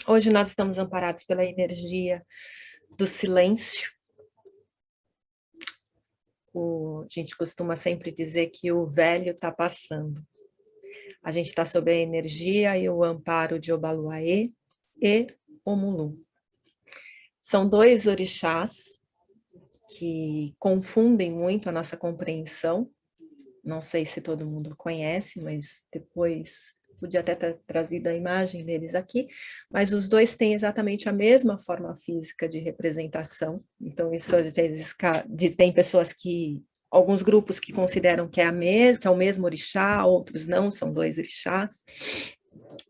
Hoje nós estamos amparados pela energia do silêncio. A gente costuma sempre dizer que o velho está passando. A gente está sob a energia e o amparo de Obaluayê e Omulu. São dois orixás que confundem muito a nossa compreensão. Não sei se todo mundo conhece, mas depois podia até ter trazido a imagem deles aqui, mas os dois têm exatamente a mesma forma física de representação. Então, isso às vezes tem pessoas alguns grupos que consideram que é o mesmo orixá, outros não, são dois orixás.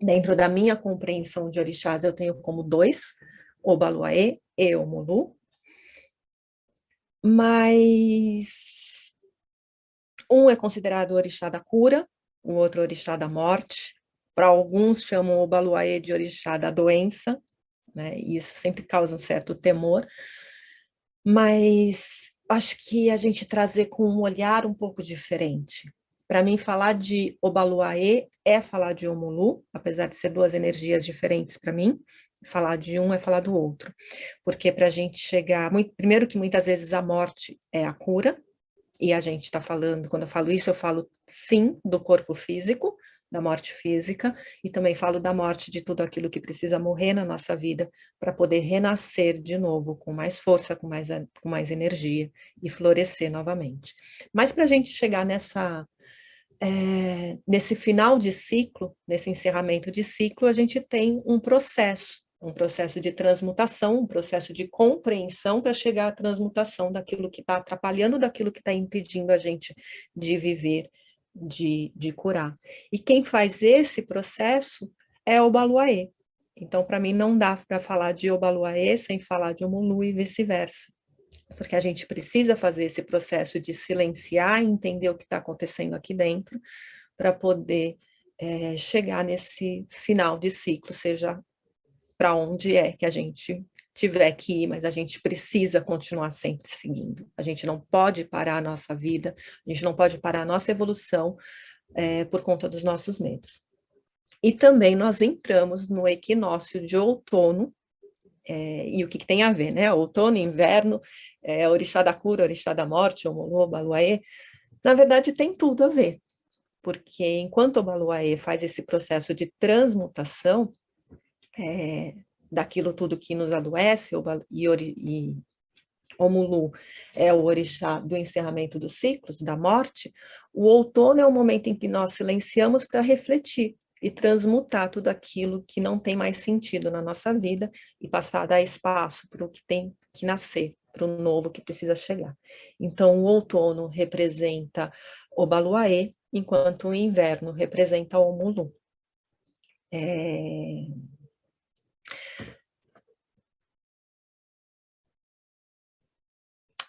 Dentro da minha compreensão de orixás, eu tenho como dois, Obaluayê e Omulu, mas um é considerado o orixá da cura, o outro orixá da morte. Para alguns chamam o Obaluayê de orixá da doença, né? E isso sempre causa um certo temor, mas acho que a gente trazer com um olhar um pouco diferente. Para mim, falar de Obaluayê é falar de Omulu, apesar de ser duas energias diferentes para mim. Falar de um é falar do outro, porque para a gente chegar, primeiro que muitas vezes a morte é a cura, e a gente está falando, quando eu falo isso, eu falo sim do corpo físico, da morte física, e também falo da morte de tudo aquilo que precisa morrer na nossa vida para poder renascer de novo, com mais força, com mais energia e florescer novamente. Mas para a gente chegar nesse final de ciclo, nesse encerramento de ciclo, a gente tem um processo de transmutação, um processo de compreensão para chegar à transmutação daquilo que está atrapalhando, daquilo que está impedindo a gente de viver, de curar. E quem faz esse processo é o Obaluayê. Então, para mim, não dá para falar de Obaluayê sem falar de Omulu e vice-versa. Porque a gente precisa fazer esse processo de silenciar e entender o que está acontecendo aqui dentro para poder chegar nesse final de ciclo, seja para onde é que a gente tiver que ir, mas a gente precisa continuar sempre seguindo. A gente não pode parar a nossa vida, a gente não pode parar a nossa evolução por conta dos nossos medos. E também nós entramos no equinócio de outono, e o que tem a ver, né? Outono, inverno, orixá da cura, orixá da morte, Omulu, Obaluayê, na verdade tem tudo a ver, porque enquanto o Obaluayê faz esse processo de transmutação, daquilo tudo que nos adoece, e Omulu é o orixá do encerramento dos ciclos, da morte, o outono é o momento em que nós silenciamos para refletir e transmutar tudo aquilo que não tem mais sentido na nossa vida e passar a dar espaço para o que tem que nascer, para o novo que precisa chegar. Então, o outono representa Obaluayê, enquanto o inverno representa Omulu.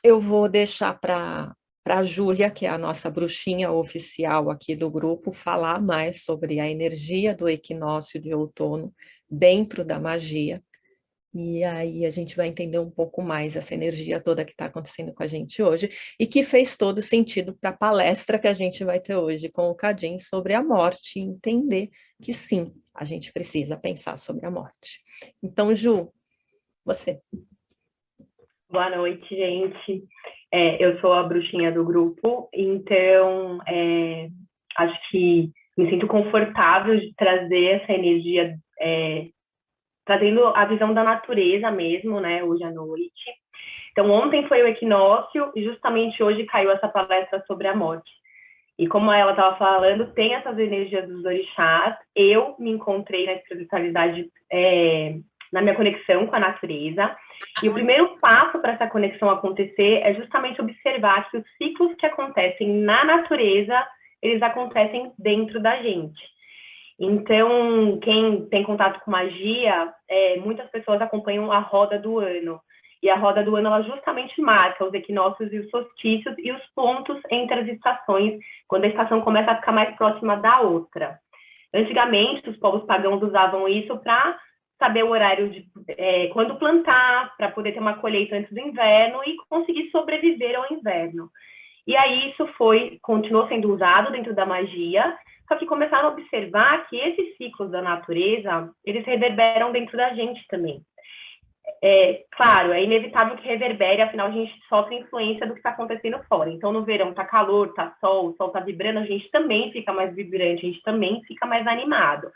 Eu vou deixar para a Júlia, que é a nossa bruxinha oficial aqui do grupo, falar mais sobre a energia do equinócio de outono dentro da magia. E aí a gente vai entender um pouco mais essa energia toda que está acontecendo com a gente hoje e que fez todo sentido para a palestra que a gente vai ter hoje com o Kadim sobre a morte e entender que sim, a gente precisa pensar sobre a morte. Então, Ju, você. Boa noite, gente. Eu sou a bruxinha do grupo, então acho que me sinto confortável de trazer essa energia, trazendo a visão da natureza mesmo, né, hoje à noite. Então, ontem foi o equinócio e justamente hoje caiu essa palestra sobre a morte. E como ela estava falando, tem essas energias dos orixás. Eu me encontrei na espiritualidade, na minha conexão com a natureza. E o primeiro passo para essa conexão acontecer é justamente observar que os ciclos que acontecem na natureza, eles acontecem dentro da gente. Então, quem tem contato com magia, muitas pessoas acompanham a roda do ano. E a roda do ano, ela justamente marca os equinócios e os solstícios e os pontos entre as estações, quando a estação começa a ficar mais próxima da outra. Antigamente, os povos pagãos usavam isso para saber o horário de quando plantar, para poder ter uma colheita antes do inverno e conseguir sobreviver ao inverno. E aí isso continuou sendo usado dentro da magia, Só que começaram a observar que esses ciclos da natureza, eles reverberam dentro da gente também. Claro, é inevitável que reverbere, afinal a gente sofre influência do que está acontecendo fora. Então, no verão tá calor, tá sol, o sol tá vibrando, a gente também fica mais vibrante, a gente também fica mais animado.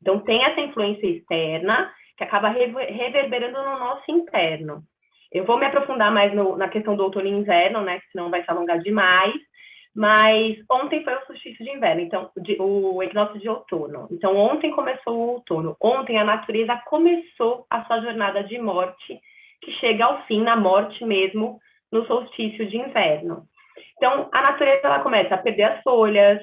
Então, tem essa influência externa que acaba reverberando no nosso interno. Eu vou me aprofundar mais na questão do outono e inverno, né, que senão vai se alongar demais, mas ontem foi o solstício de inverno, então, o equinócio de outono. Então, ontem começou o outono. Ontem a natureza começou a sua jornada de morte, que chega ao fim na morte mesmo, no solstício de inverno. Então, a natureza ela começa a perder as folhas,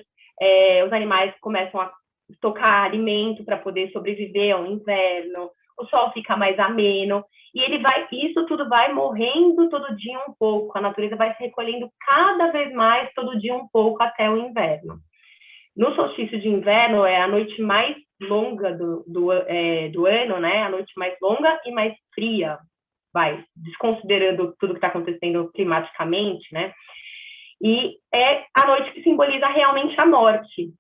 os animais começam a estocar alimento para poder sobreviver ao inverno, o sol fica mais ameno, e isso tudo vai morrendo todo dia um pouco, a natureza vai se recolhendo cada vez mais, todo dia um pouco, até o inverno. No solstício de inverno, é a noite mais longa do ano, né? A noite mais longa e mais fria, desconsiderando tudo que está acontecendo climaticamente, né? E é a noite que simboliza realmente a morte.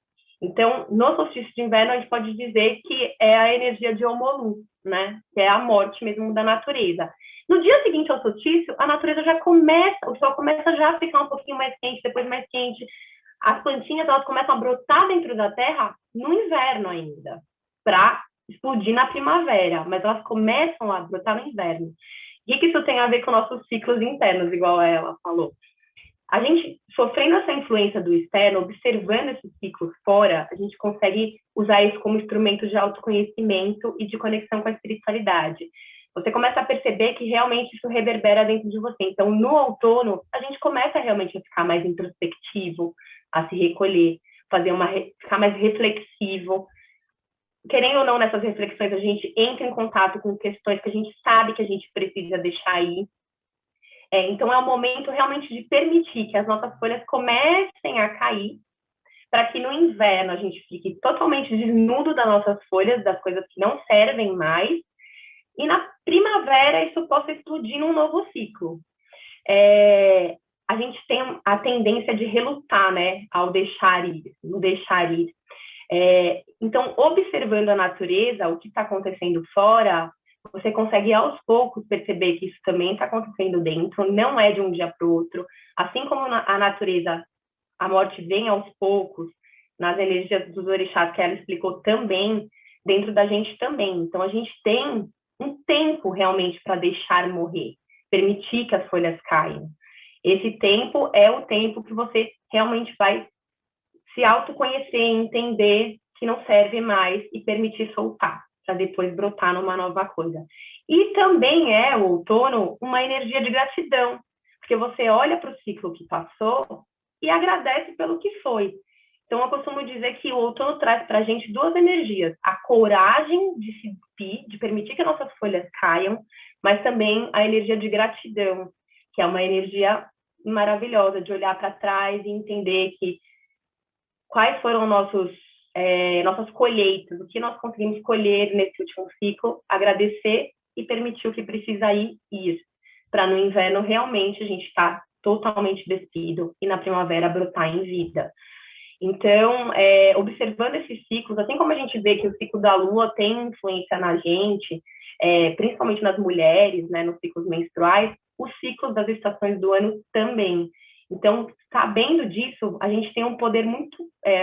Então, no solstício de inverno, a gente pode dizer que é a energia de Omolu, né? Que é a morte mesmo da natureza. No dia seguinte ao solstício, a natureza já começa, o sol começa já a ficar um pouquinho mais quente, depois mais quente. As plantinhas, elas começam a brotar dentro da terra no inverno ainda, para explodir na primavera, mas elas começam a brotar no inverno. E o que isso tem a ver com nossos ciclos internos, igual ela falou? A gente, sofrendo essa influência do externo, observando esses ciclos fora, a gente consegue usar isso como instrumento de autoconhecimento e de conexão com a espiritualidade. Você começa a perceber que realmente isso reverbera dentro de você. Então, no outono, a gente começa realmente a ficar mais introspectivo, a se recolher, ficar mais reflexivo. Querendo ou não, nessas reflexões, a gente entra em contato com questões que a gente sabe que a gente precisa deixar ir. Então, é o momento realmente de permitir que as nossas folhas comecem a cair, para que no inverno a gente fique totalmente desnudo das nossas folhas, das coisas que não servem mais, e na primavera isso possa explodir num novo ciclo. A gente tem a tendência de relutar, né, ao deixar ir, no deixar ir. Então, observando a natureza, o que está acontecendo fora, você consegue aos poucos perceber que isso também está acontecendo dentro, não é de um dia para o outro. Assim como a natureza, a morte vem aos poucos, nas energias dos orixás que ela explicou também, dentro da gente também. Então, a gente tem um tempo realmente para deixar morrer, permitir que as folhas caiam. Esse tempo é o tempo que você realmente vai se autoconhecer, entender que não serve mais e permitir soltar, para depois brotar numa nova coisa. E também o outono uma energia de gratidão, porque você olha para o ciclo que passou e agradece pelo que foi. Então, eu costumo dizer que o outono traz para a gente duas energias: a coragem de se despir, de permitir que nossas folhas caiam, mas também a energia de gratidão, que é uma energia maravilhosa, de olhar para trás e entender que quais foram nossas colheitas, o que nós conseguimos colher nesse último ciclo, agradecer e permitir o que precisa ir, para no inverno realmente a gente estar totalmente despido e na primavera brotar em vida. Então, observando esses ciclos, assim como a gente vê que o ciclo da lua tem influência na gente, principalmente nas mulheres, né, nos ciclos menstruais, os ciclos das estações do ano também. Então, sabendo disso, a gente tem um poder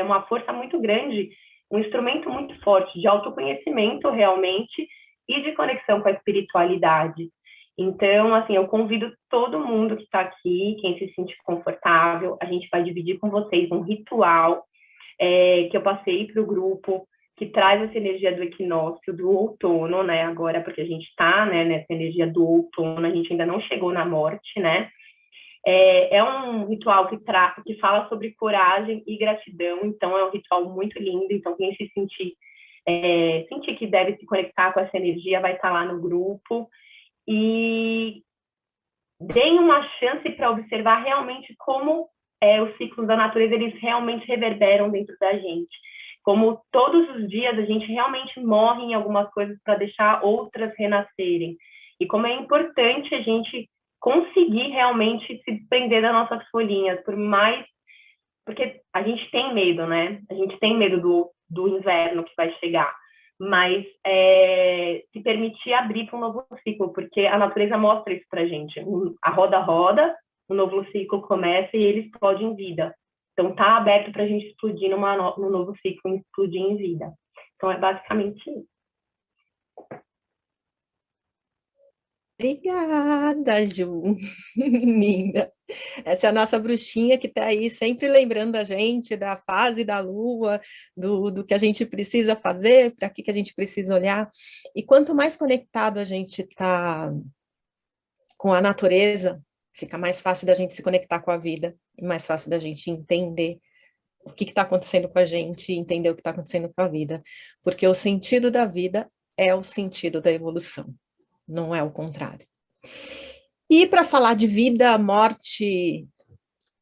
uma força muito grande, um instrumento muito forte de autoconhecimento realmente e de conexão com a espiritualidade. Então, assim, eu convido todo mundo que está aqui, quem se sente confortável, a gente vai dividir com vocês um ritual que eu passei para o grupo, que traz essa energia do equinócio, do outono, né, agora, porque a gente está, né, nessa energia do outono, a gente ainda não chegou na morte, né. É um ritual que fala sobre coragem e gratidão, então é um ritual muito lindo. Então, quem se sentir que deve se conectar com essa energia, vai estar lá no grupo. E deem uma chance para observar realmente como os ciclos da natureza, eles realmente reverberam dentro da gente. Como todos os dias a gente realmente morre em algumas coisas para deixar outras renascerem. E como é importante a gente conseguir realmente se desprender das nossas folhinhas, por mais porque a gente tem medo, né? A gente tem medo do inverno que vai chegar, mas se permitir abrir para um novo ciclo, porque a natureza mostra isso para a gente. A roda roda, um novo ciclo começa e ele explode em vida. Então, tá aberto para a gente explodir no novo ciclo, explodir em vida. Então, é basicamente isso. Obrigada, Ju. Linda. Essa é a nossa bruxinha que está aí sempre lembrando a gente da fase da lua, do que a gente precisa fazer, para que a gente precisa olhar. E quanto mais conectado a gente está com a natureza, fica mais fácil da gente se conectar com a vida, e mais fácil da gente entender o que está acontecendo com a gente, entender o que está acontecendo com a vida. Porque o sentido da vida é o sentido da evolução, não é o contrário. E para falar de vida, morte,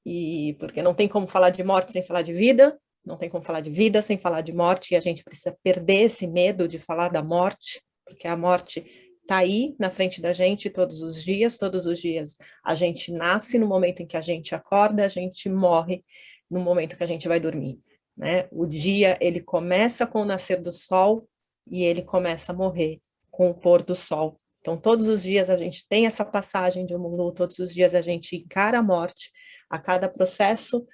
e porque não tem como falar de morte sem falar de vida, não tem como falar de vida sem falar de morte, e a gente precisa perder esse medo de falar da morte, porque a morte está aí na frente da gente todos os dias a gente nasce no momento em que a gente acorda, a gente morre no momento que a gente vai dormir, né? O dia, ele começa com o nascer do sol e ele começa a morrer com o pôr do sol. Então, todos os dias a gente tem essa passagem de um mundo, todos os dias a gente encara a morte, a cada processo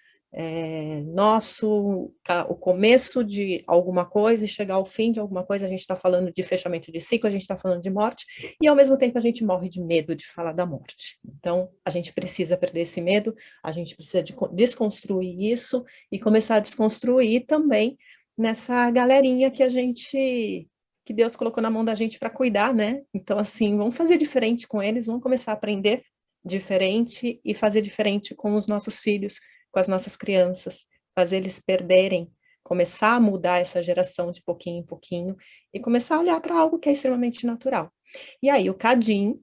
nosso, o começo de alguma coisa e chegar ao fim de alguma coisa, a gente está falando de fechamento de ciclo, a gente está falando de morte, e ao mesmo tempo a gente morre de medo de falar da morte. Então, a gente precisa perder esse medo, a gente precisa desconstruir isso e começar a desconstruir também nessa galerinha que Deus colocou na mão da gente para cuidar, né? Então, assim, vamos fazer diferente com eles, vamos começar a aprender diferente e fazer diferente com os nossos filhos, com as nossas crianças, fazer eles perderem, começar a mudar essa geração de pouquinho em pouquinho e começar a olhar para algo que é extremamente natural. E aí o Cadim,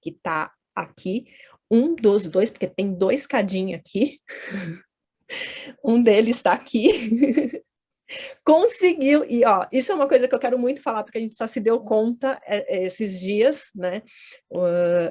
que está aqui, um dos dois, porque tem dois Cadim aqui, um deles está aqui, conseguiu, e ó, isso é uma coisa que eu quero muito falar, porque a gente só se deu conta esses dias, né?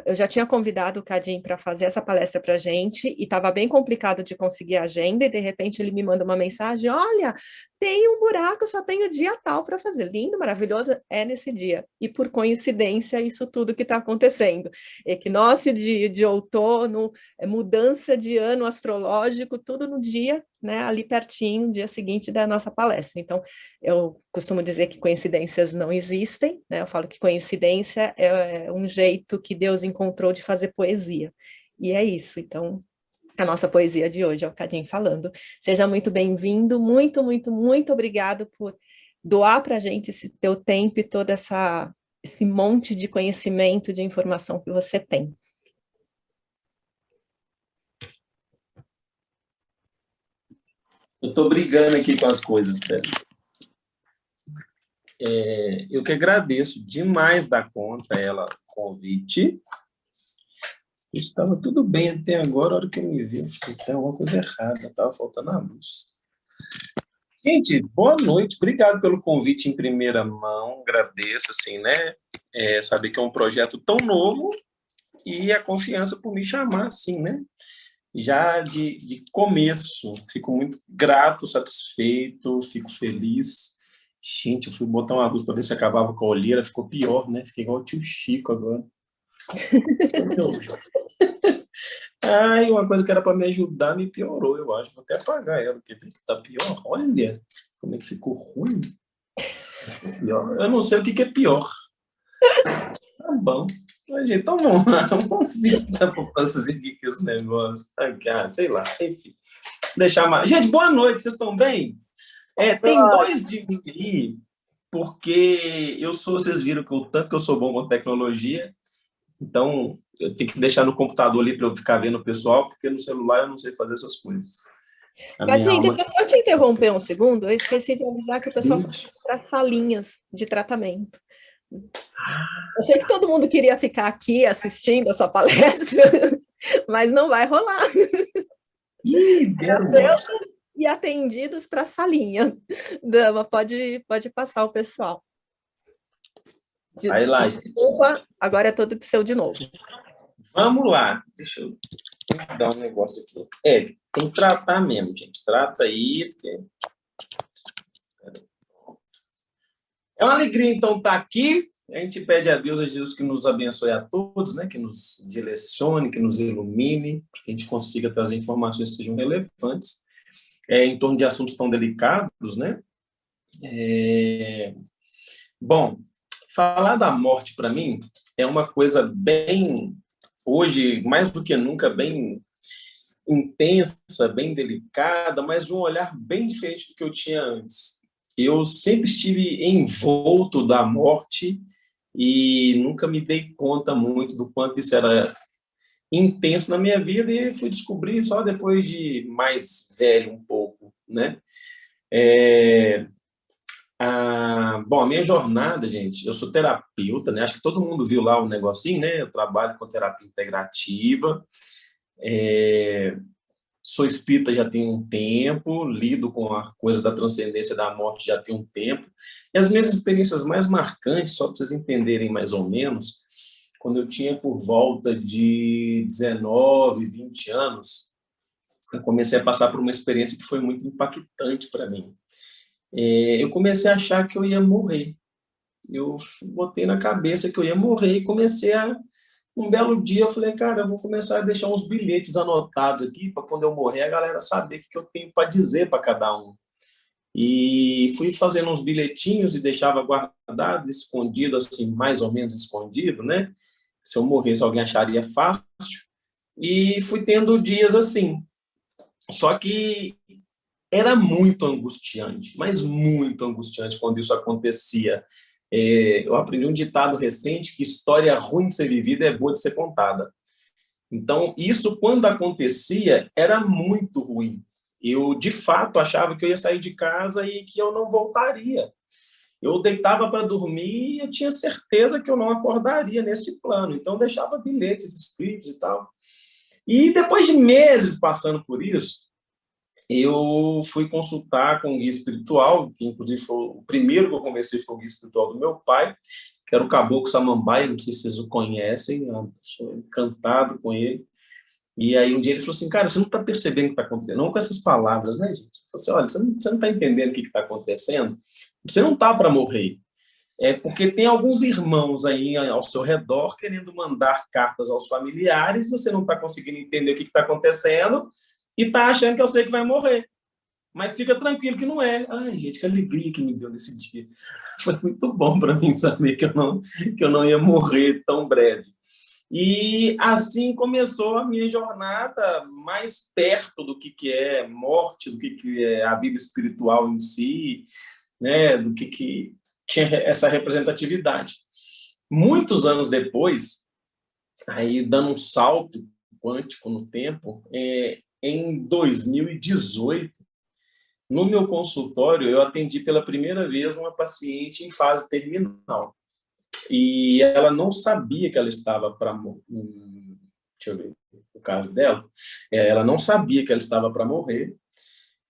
Eu já tinha convidado o Cadim para fazer essa palestra para a gente, e estava bem complicado de conseguir a agenda, e de repente ele me manda uma mensagem: olha, tem um buraco, só tem o dia tal para fazer. Lindo, maravilhoso, é nesse dia. E por coincidência, isso tudo que está acontecendo. Equinócio de outono, mudança de ano astrológico, tudo no dia, né, ali pertinho, dia seguinte da nossa palestra. Então, eu costumo dizer que coincidências não existem, né? Eu falo que coincidência é um jeito que Deus encontrou de fazer poesia. E é isso. Então, a nossa poesia de hoje é o Cadim falando. Seja muito bem-vindo, muito, muito, muito obrigado por doar para a gente esse teu tempo e todo esse monte de conhecimento, de informação que você tem. Eu estou brigando aqui com as coisas, velho. Eu que agradeço demais da conta ela o convite. Estava tudo bem até agora, a hora que eu me vi, tem alguma coisa errada, estava faltando a luz. Gente, boa noite, obrigado pelo convite em primeira mão, agradeço, assim, né? Saber que é um projeto tão novo e a confiança por me chamar, assim, né? Já de começo, fico muito grato, satisfeito, fico feliz. Gente, eu fui botar uma luz para ver se acabava com a olheira, ficou pior, né? Fiquei igual o tio Chico agora. Ai, uma coisa que era para me ajudar me piorou, eu acho. Vou até apagar ela, porque tá pior. Olha como é que ficou ruim. Ficou pior. Eu não sei o que é pior. Tá bom. Mas, gente, então vamos lá. Vamos ver o que dá para fazer aqui com esse negócio. Sei lá, enfim. Deixar mais. Gente, boa noite, vocês estão bem? Tem 2 de mim aí, porque vocês viram que o tanto que eu sou bom com tecnologia, então eu tenho que deixar no computador ali para eu ficar vendo o pessoal, porque no celular eu não sei fazer essas coisas. Cadinho, deixa eu só te interromper um segundo, eu esqueci de avisar que o pessoal foi para salinhas de tratamento. Eu sei que todo mundo queria ficar aqui assistindo a sua palestra, mas não vai rolar. E atendidos para a salinha. Dama, pode passar o pessoal. Aí lá, desculpa, agora é todo seu de novo. Vamos lá. Deixa eu Tem que dar um negócio aqui. Tem que tratar mesmo, gente. Trata aí. É uma alegria, então, estar aqui. A gente pede a Deus que nos abençoe a todos, né? Que nos direcione, que nos ilumine, que a gente consiga trazer informações que sejam relevantes em torno de assuntos tão delicados, né? Bom, falar da morte, para mim, é uma coisa bem, hoje, mais do que nunca, bem intensa, bem delicada, mas de um olhar bem diferente do que eu tinha antes. Eu sempre estive envolto da morte e nunca me dei conta muito do quanto isso era intenso na minha vida e fui descobrir só depois de mais velho um pouco, né? Bom, a minha jornada, gente, eu sou terapeuta, né? Acho que todo mundo viu lá o negocinho, né? Eu trabalho com terapia integrativa, sou espírita já tem um tempo, lido com a coisa da transcendência da morte já tem um tempo, e as minhas experiências mais marcantes, só para vocês entenderem mais ou menos, quando eu tinha por volta de 19, 20 anos, eu comecei a passar por uma experiência que foi muito impactante para mim. Eu comecei a achar que eu ia morrer. Eu botei na cabeça que eu ia morrer e comecei a... Um belo dia eu falei, cara, eu vou começar a deixar uns bilhetes anotados aqui para quando eu morrer a galera saber o que eu tenho para dizer para cada um. E fui fazendo uns bilhetinhos e deixava guardado, escondido, assim, mais ou menos escondido, né? Se eu morresse, alguém acharia fácil. E fui tendo dias assim. Só que era muito angustiante, mas muito angustiante quando isso acontecia. Eu aprendi um ditado recente que história ruim de ser vivida é boa de ser contada. Então, isso, quando acontecia, era muito ruim. Eu, de fato, achava que eu ia sair de casa e que eu não voltaria. Eu deitava para dormir e eu tinha certeza que eu não acordaria nesse plano. Então, eu deixava bilhetes escritos e tal. E depois de meses passando por isso, eu fui consultar com um guia espiritual, que inclusive foi o primeiro que eu conversei foi o guia espiritual do meu pai, que era o Caboclo Samambaia, não sei se vocês o conhecem, eu sou encantado com ele. E aí um dia ele falou assim, cara, você não está percebendo o que está acontecendo? Não com essas palavras, né, gente? Ele falou assim, olha, você não está entendendo o que está acontecendo? Você não está para morrer. É porque tem alguns irmãos aí ao seu redor querendo mandar cartas aos familiares, você não está conseguindo entender o que está acontecendo e está achando que eu sei que vai morrer. Mas fica tranquilo que não é. Ai, gente, que alegria que me deu nesse dia. Foi muito bom para mim saber que eu não ia morrer tão breve. E assim começou a minha jornada mais perto do que é morte, do que é a vida espiritual em si, né? Do que tinha essa representatividade. Muitos anos depois, aí dando um salto quântico no tempo, em 2018, no meu consultório, eu atendi pela primeira vez uma paciente em fase terminal. E ela não sabia que ela estava para... Deixa eu ver o caso dela. Ela não sabia que ela estava para morrer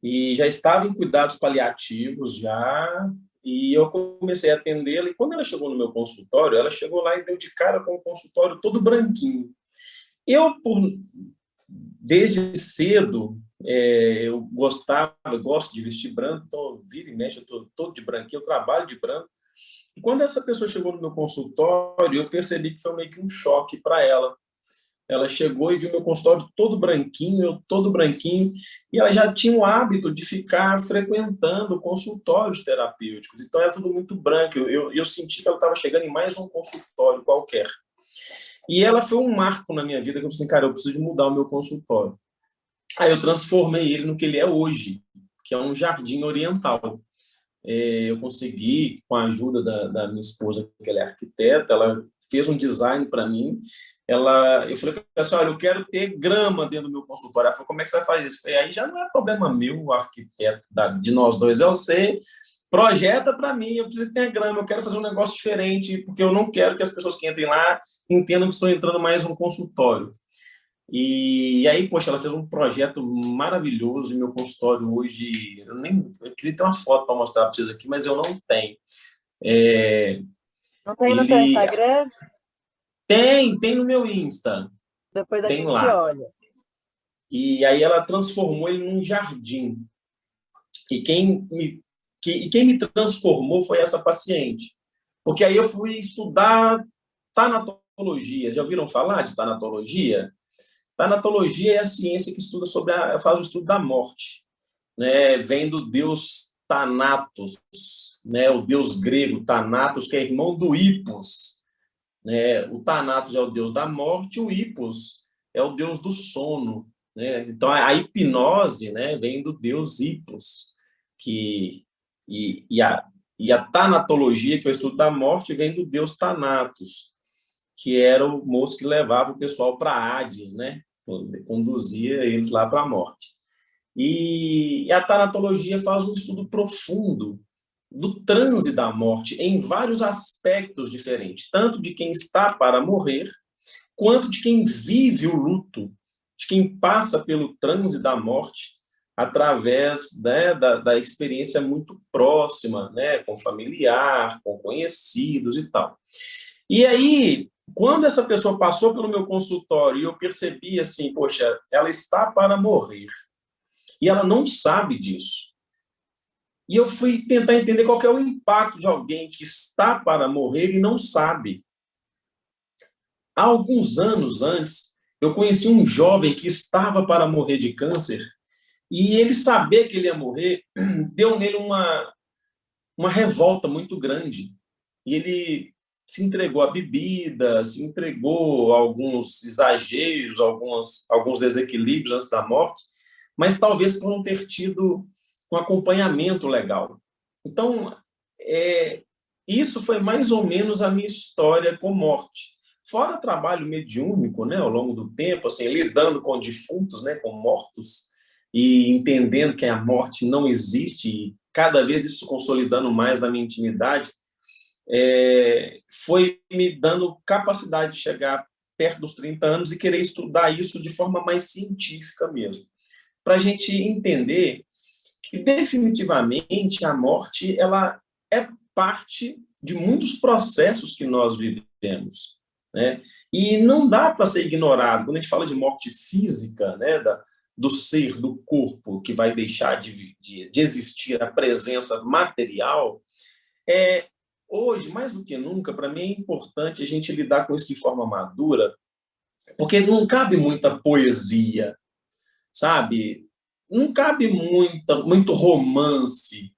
e já estava em cuidados paliativos já. E eu comecei a atendê-la. E quando ela chegou no meu consultório, ela chegou lá e deu de cara com o consultório todo branquinho. Desde cedo, eu gosto de vestir branco, então vira e mexe, eu estou todo de branquinho, eu trabalho de branco. E quando essa pessoa chegou no meu consultório, eu percebi que foi meio que um choque para ela. Ela chegou e viu meu consultório todo branquinho, eu todo branquinho, e ela já tinha o hábito de ficar frequentando consultórios terapêuticos. Então, era tudo muito branco. Eu senti que ela estava chegando em mais um consultório qualquer. E ela foi um marco na minha vida, que eu falei assim, cara, eu preciso de mudar o meu consultório. Aí eu transformei ele no que ele é hoje, que é um jardim oriental. Eu consegui, com a ajuda da minha esposa, que ela é arquiteta, ela fez um design para mim. Eu falei assim, olha, eu quero ter grama dentro do meu consultório. Ela falou, como é que você vai fazer isso? Eu falei, aí já não é problema meu, o arquiteto de nós dois, eu sei, projeta para mim, eu preciso ter grama, eu quero fazer um negócio diferente, porque eu não quero que as pessoas que entrem lá entendam que estou entrando mais um consultório. E aí, poxa, ela fez um projeto maravilhoso e meu consultório hoje... Eu queria ter uma foto para mostrar para vocês aqui, mas eu não tenho. Não tem no seu Instagram? Tem no meu Insta. Depois a tem gente lá. olha. E aí ela transformou ele num jardim. E quem me transformou foi essa paciente. Porque aí eu fui estudar tanatologia. Já ouviram falar de tanatologia? Tanatologia é a ciência que estuda faz o estudo da morte, né? Vem do deus Thanatos, né? O deus grego Thanatos, que é irmão do Hipos, né? O Thanatos é o deus da morte, o Hipos é o deus do sono, né? Então a hipnose, né, vem do deus Hipos, que e a tanatologia, que é o estudo da morte, vem do deus Thanatos, que era o moço que levava o pessoal para Hades, né? Conduzia eles lá para a morte. E a tanatologia faz um estudo profundo do transe da morte em vários aspectos diferentes, tanto de quem está para morrer, quanto de quem vive o luto, de quem passa pelo transe da morte através, né, da experiência muito próxima, né, com familiar, com conhecidos e tal. E aí, quando essa pessoa passou pelo meu consultório e eu percebi assim, poxa, ela está para morrer e ela não sabe disso. E eu fui tentar entender qual que é o impacto de alguém que está para morrer e não sabe. Há alguns anos antes, eu conheci um jovem que estava para morrer de câncer e ele saber que ele ia morrer deu nele uma revolta muito grande. E ele se entregou à bebida, se entregou a alguns exageros, alguns desequilíbrios antes da morte, mas talvez por não ter tido um acompanhamento legal. Então, isso foi mais ou menos a minha história com morte. Fora o trabalho mediúnico, né, ao longo do tempo, assim, lidando com defuntos, né, com mortos, e entendendo que a morte não existe, e cada vez isso consolidando mais na minha intimidade, foi me dando capacidade de chegar perto dos 30 anos e querer estudar isso de forma mais científica mesmo, para a gente entender que definitivamente a morte ela é parte de muitos processos que nós vivemos, né? E não dá para ser ignorado. Quando a gente fala de morte física, né, do ser, do corpo, que vai deixar de existir a presença material, hoje, mais do que nunca, para mim é importante a gente lidar com isso de forma madura, porque não cabe muita poesia, sabe? Não cabe muito romance.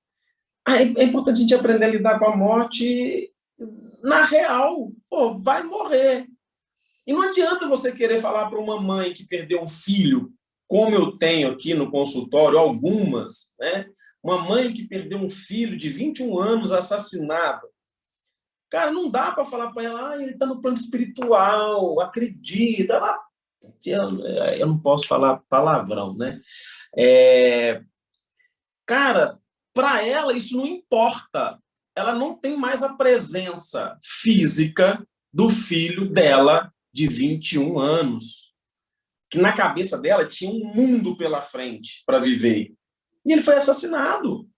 É importante a gente aprender a lidar com a morte na real. Pô, vai morrer. E não adianta você querer falar para uma mãe que perdeu um filho, como eu tenho aqui no consultório, algumas, né? Uma mãe que perdeu um filho de 21 anos assassinado. Cara, não dá para falar para ela, ele está no plano espiritual, acredita. Eu não posso falar palavrão, né? Cara, para ela isso não importa. Ela não tem mais a presença física do filho dela de 21 anos, que na cabeça dela tinha um mundo pela frente para viver. E ele foi assassinado.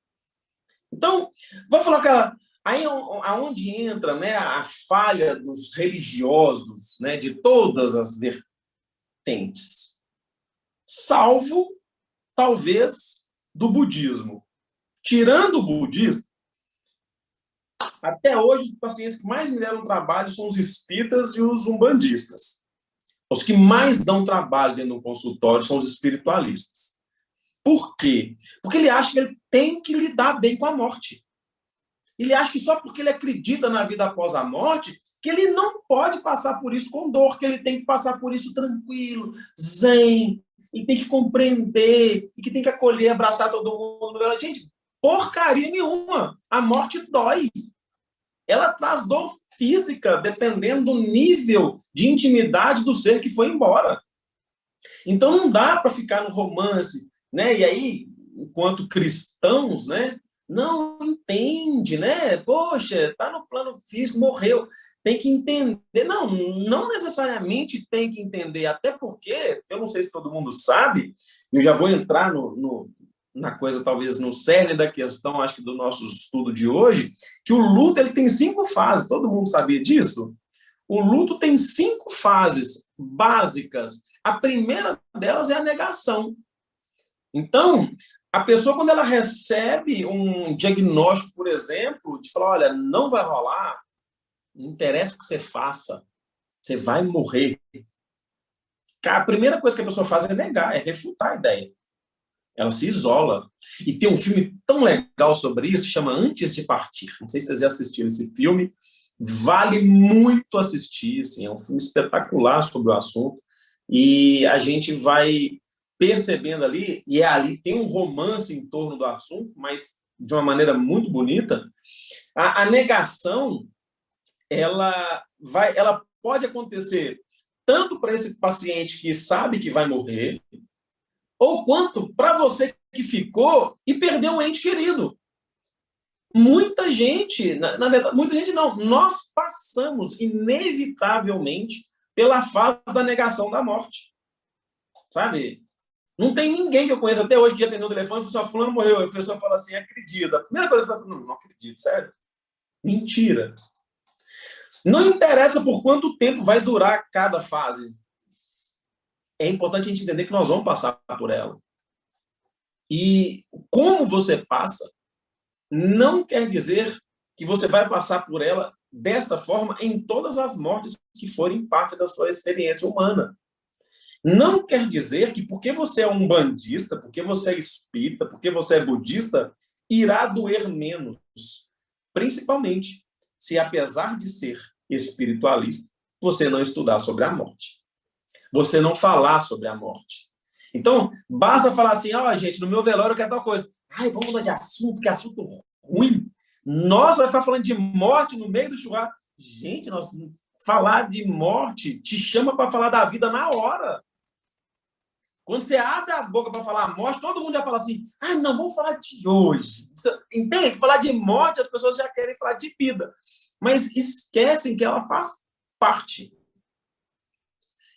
Então, vou falar com ela. Aí aonde entra, né, a falha dos religiosos, né, de todas as vertentes, salvo, talvez, do budismo. Tirando o budismo, até hoje os pacientes que mais me deram trabalho são os espíritas e os umbandistas. Os que mais dão trabalho dentro do consultório são os espiritualistas. Por quê? Porque ele acha que ele tem que lidar bem com a morte. Ele acha que só porque ele acredita na vida após a morte, que ele não pode passar por isso com dor, que ele tem que passar por isso tranquilo, zen, e tem que compreender, e que tem que acolher, abraçar todo mundo. Gente, porcaria nenhuma. A morte dói. Ela traz dor física, dependendo do nível de intimidade do ser que foi embora. Então não dá para ficar no romance, né? E aí, enquanto cristãos, né, não entende, né? Poxa, tá no plano físico, morreu. Tem que entender. Não necessariamente tem que entender, até porque, eu não sei se todo mundo sabe, eu já vou entrar na coisa, talvez, no cerne da questão, acho que do nosso estudo de hoje, que o luto ele tem 5 fases. Todo mundo sabia disso? O luto tem 5 fases básicas. A primeira delas é a negação. Então, a pessoa, quando ela recebe um diagnóstico, por exemplo, de falar, olha, não vai rolar, não interessa o que você faça, você vai morrer. A primeira coisa que a pessoa faz é negar, é refutar a ideia. Ela se isola. E tem um filme tão legal sobre isso, chama Antes de Partir. Não sei se vocês já assistiram esse filme. Vale muito assistir, assim, é um filme espetacular sobre o assunto. E a gente vai percebendo ali, e ali tem um romance em torno do assunto, mas de uma maneira muito bonita. A negação, ela pode acontecer tanto para esse paciente que sabe que vai morrer, ou quanto para você que ficou e perdeu um ente querido. Muita gente, na verdade, muita gente não, nós passamos inevitavelmente pela fase da negação da morte. Sabe? Não tem ninguém que eu conheço até hoje que atendeu o telefone e falou assim, fulano morreu. A pessoa fala assim, acredita. A primeira coisa que eu falo, não acredito, sério? Mentira. Não interessa por quanto tempo vai durar cada fase. É importante a gente entender que nós vamos passar por ela. E como você passa, não quer dizer que você vai passar por ela desta forma em todas as mortes que forem parte da sua experiência humana. Não quer dizer que porque você é um bandista, porque você é espírita, porque você é budista, irá doer menos. Principalmente se, apesar de ser espiritualista, você não estudar sobre a morte. Você não falar sobre a morte. Então, basta falar assim, gente, no meu velório eu quero tal coisa. Vamos mudar de assunto, que assunto ruim. Nossa, vai ficar falando de morte no meio do churrasco. Gente, falar de morte te chama para falar da vida na hora. Quando você abre a boca para falar morte, todo mundo já fala assim, não, vamos falar de hoje. Entende? Falar de morte, as pessoas já querem falar de vida. Mas esquecem que ela faz parte.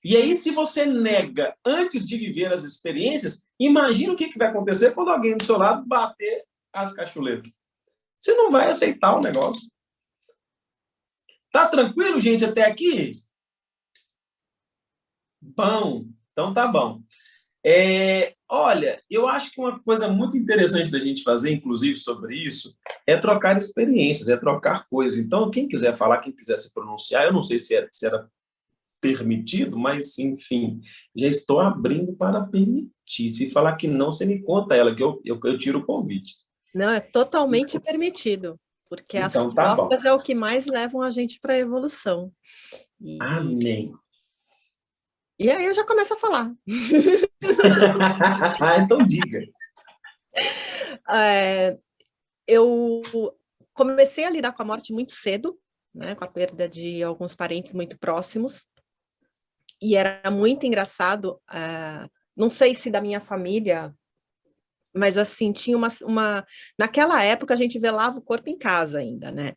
E aí, se você nega antes de viver as experiências, imagina o que vai acontecer quando alguém do seu lado bater as cachuletas. Você não vai aceitar o negócio. Tá tranquilo, gente, até aqui? Bom, então tá bom. Olha, eu acho que uma coisa muito interessante da gente fazer, inclusive, sobre isso, é trocar experiências, é trocar coisas. Então, quem quiser falar, quem quiser se pronunciar, eu não sei se era permitido, mas, enfim, já estou abrindo para permitir. Se falar que não, você me conta ela, que eu tiro o convite. Não, é totalmente permitido, porque então, as tá trocas bom. é o que mais levam a gente para a evolução. Amém. E aí eu já começo a falar. Então diga. Eu comecei a lidar com a morte muito cedo, né, com a perda de alguns parentes muito próximos, e era muito engraçado, não sei se da minha família, mas assim, tinha naquela época a gente velava o corpo em casa ainda, né?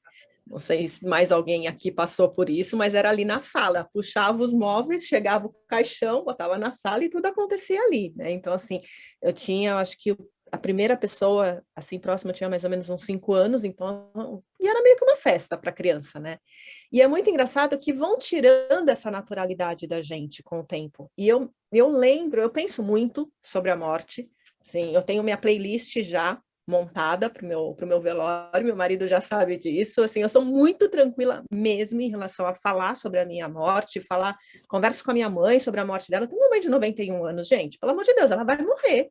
Não sei se mais alguém aqui passou por isso, mas era ali na sala, puxava os móveis, chegava o caixão, botava na sala e tudo acontecia ali, né? Então, assim, eu tinha, acho que a primeira pessoa, assim, próxima, tinha mais ou menos uns 5 anos, então, e era meio que uma festa para criança, né? E é muito engraçado que vão tirando essa naturalidade da gente com o tempo. E eu lembro, eu penso muito sobre a morte, assim, eu tenho minha playlist já montada para o meu velório, meu marido já sabe disso, assim, eu sou muito tranquila mesmo em relação a falar sobre a minha morte, converso com a minha mãe sobre a morte dela, eu tenho uma mãe de 91 anos, gente, pelo amor de Deus, ela vai morrer,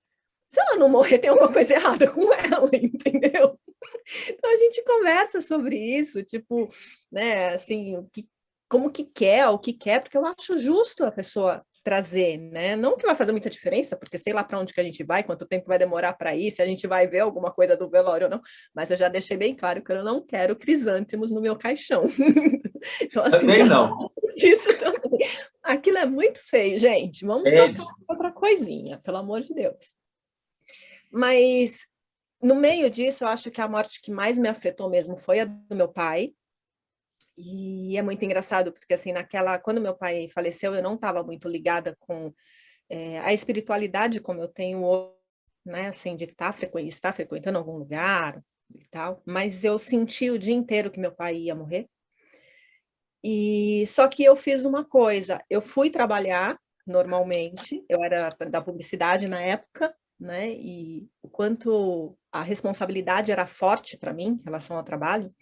se ela não morrer, tem alguma coisa errada com ela, entendeu? Então a gente conversa sobre isso, tipo, né, assim, como que quer, o que quer, porque eu acho justo a pessoa trazer, né? Não que vai fazer muita diferença, porque sei lá para onde que a gente vai, quanto tempo vai demorar para ir, se a gente vai ver alguma coisa do velório ou não, mas eu já deixei bem claro que eu não quero crisântemos no meu caixão. Então, assim, também não. Isso também. Aquilo é muito feio, gente. Vamos trocar outra coisinha, pelo amor de Deus. Mas no meio disso, eu acho que a morte que mais me afetou mesmo foi a do meu pai. E é muito engraçado, porque assim, quando meu pai faleceu, eu não estava muito ligada com a espiritualidade como eu tenho hoje, né, assim, de estar frequentando algum lugar e tal, mas eu senti o dia inteiro que meu pai ia morrer. E só que eu fiz uma coisa, eu fui trabalhar normalmente. Eu era da publicidade na época, né? E o quanto a responsabilidade era forte para mim em relação ao trabalho.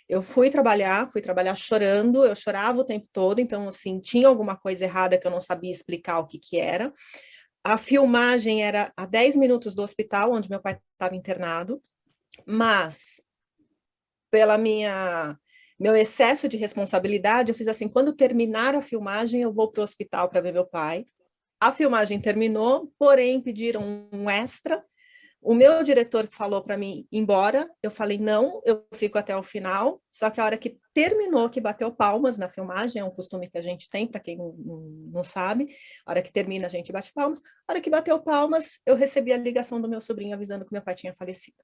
Eu fui trabalhar chorando, eu chorava o tempo todo, então, assim, tinha alguma coisa errada que eu não sabia explicar o que que era. A filmagem era a 10 minutos do hospital, onde meu pai estava internado, mas pela meu excesso de responsabilidade, eu fiz assim, quando terminar a filmagem, eu vou para o hospital para ver meu pai. A filmagem terminou, porém pediram um extra. O meu diretor falou para mim ir embora, eu falei não, eu fico até o final, só que a hora que terminou, que bateu palmas na filmagem, é um costume que a gente tem, para quem não sabe, a hora que termina a gente bate palmas, a hora que bateu palmas, eu recebi a ligação do meu sobrinho avisando que meu pai tinha falecido.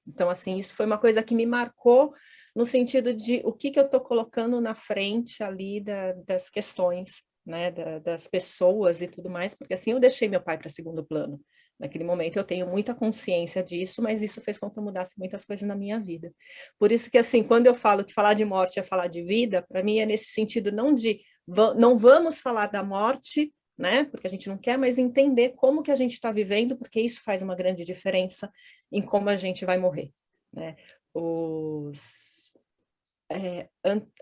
Então, assim, isso foi uma coisa que me marcou no sentido de o que eu estou colocando na frente ali das questões, né, das pessoas e tudo mais, porque assim eu deixei meu pai para segundo plano. Naquele momento eu tenho muita consciência disso, mas isso fez com que eu mudasse muitas coisas na minha vida. Por isso que, assim, quando eu falo que falar de morte é falar de vida, para mim é nesse sentido não de não vamos falar da morte, né? Porque a gente não quer, mas entender como que a gente está vivendo, porque isso faz uma grande diferença em como a gente vai morrer, né?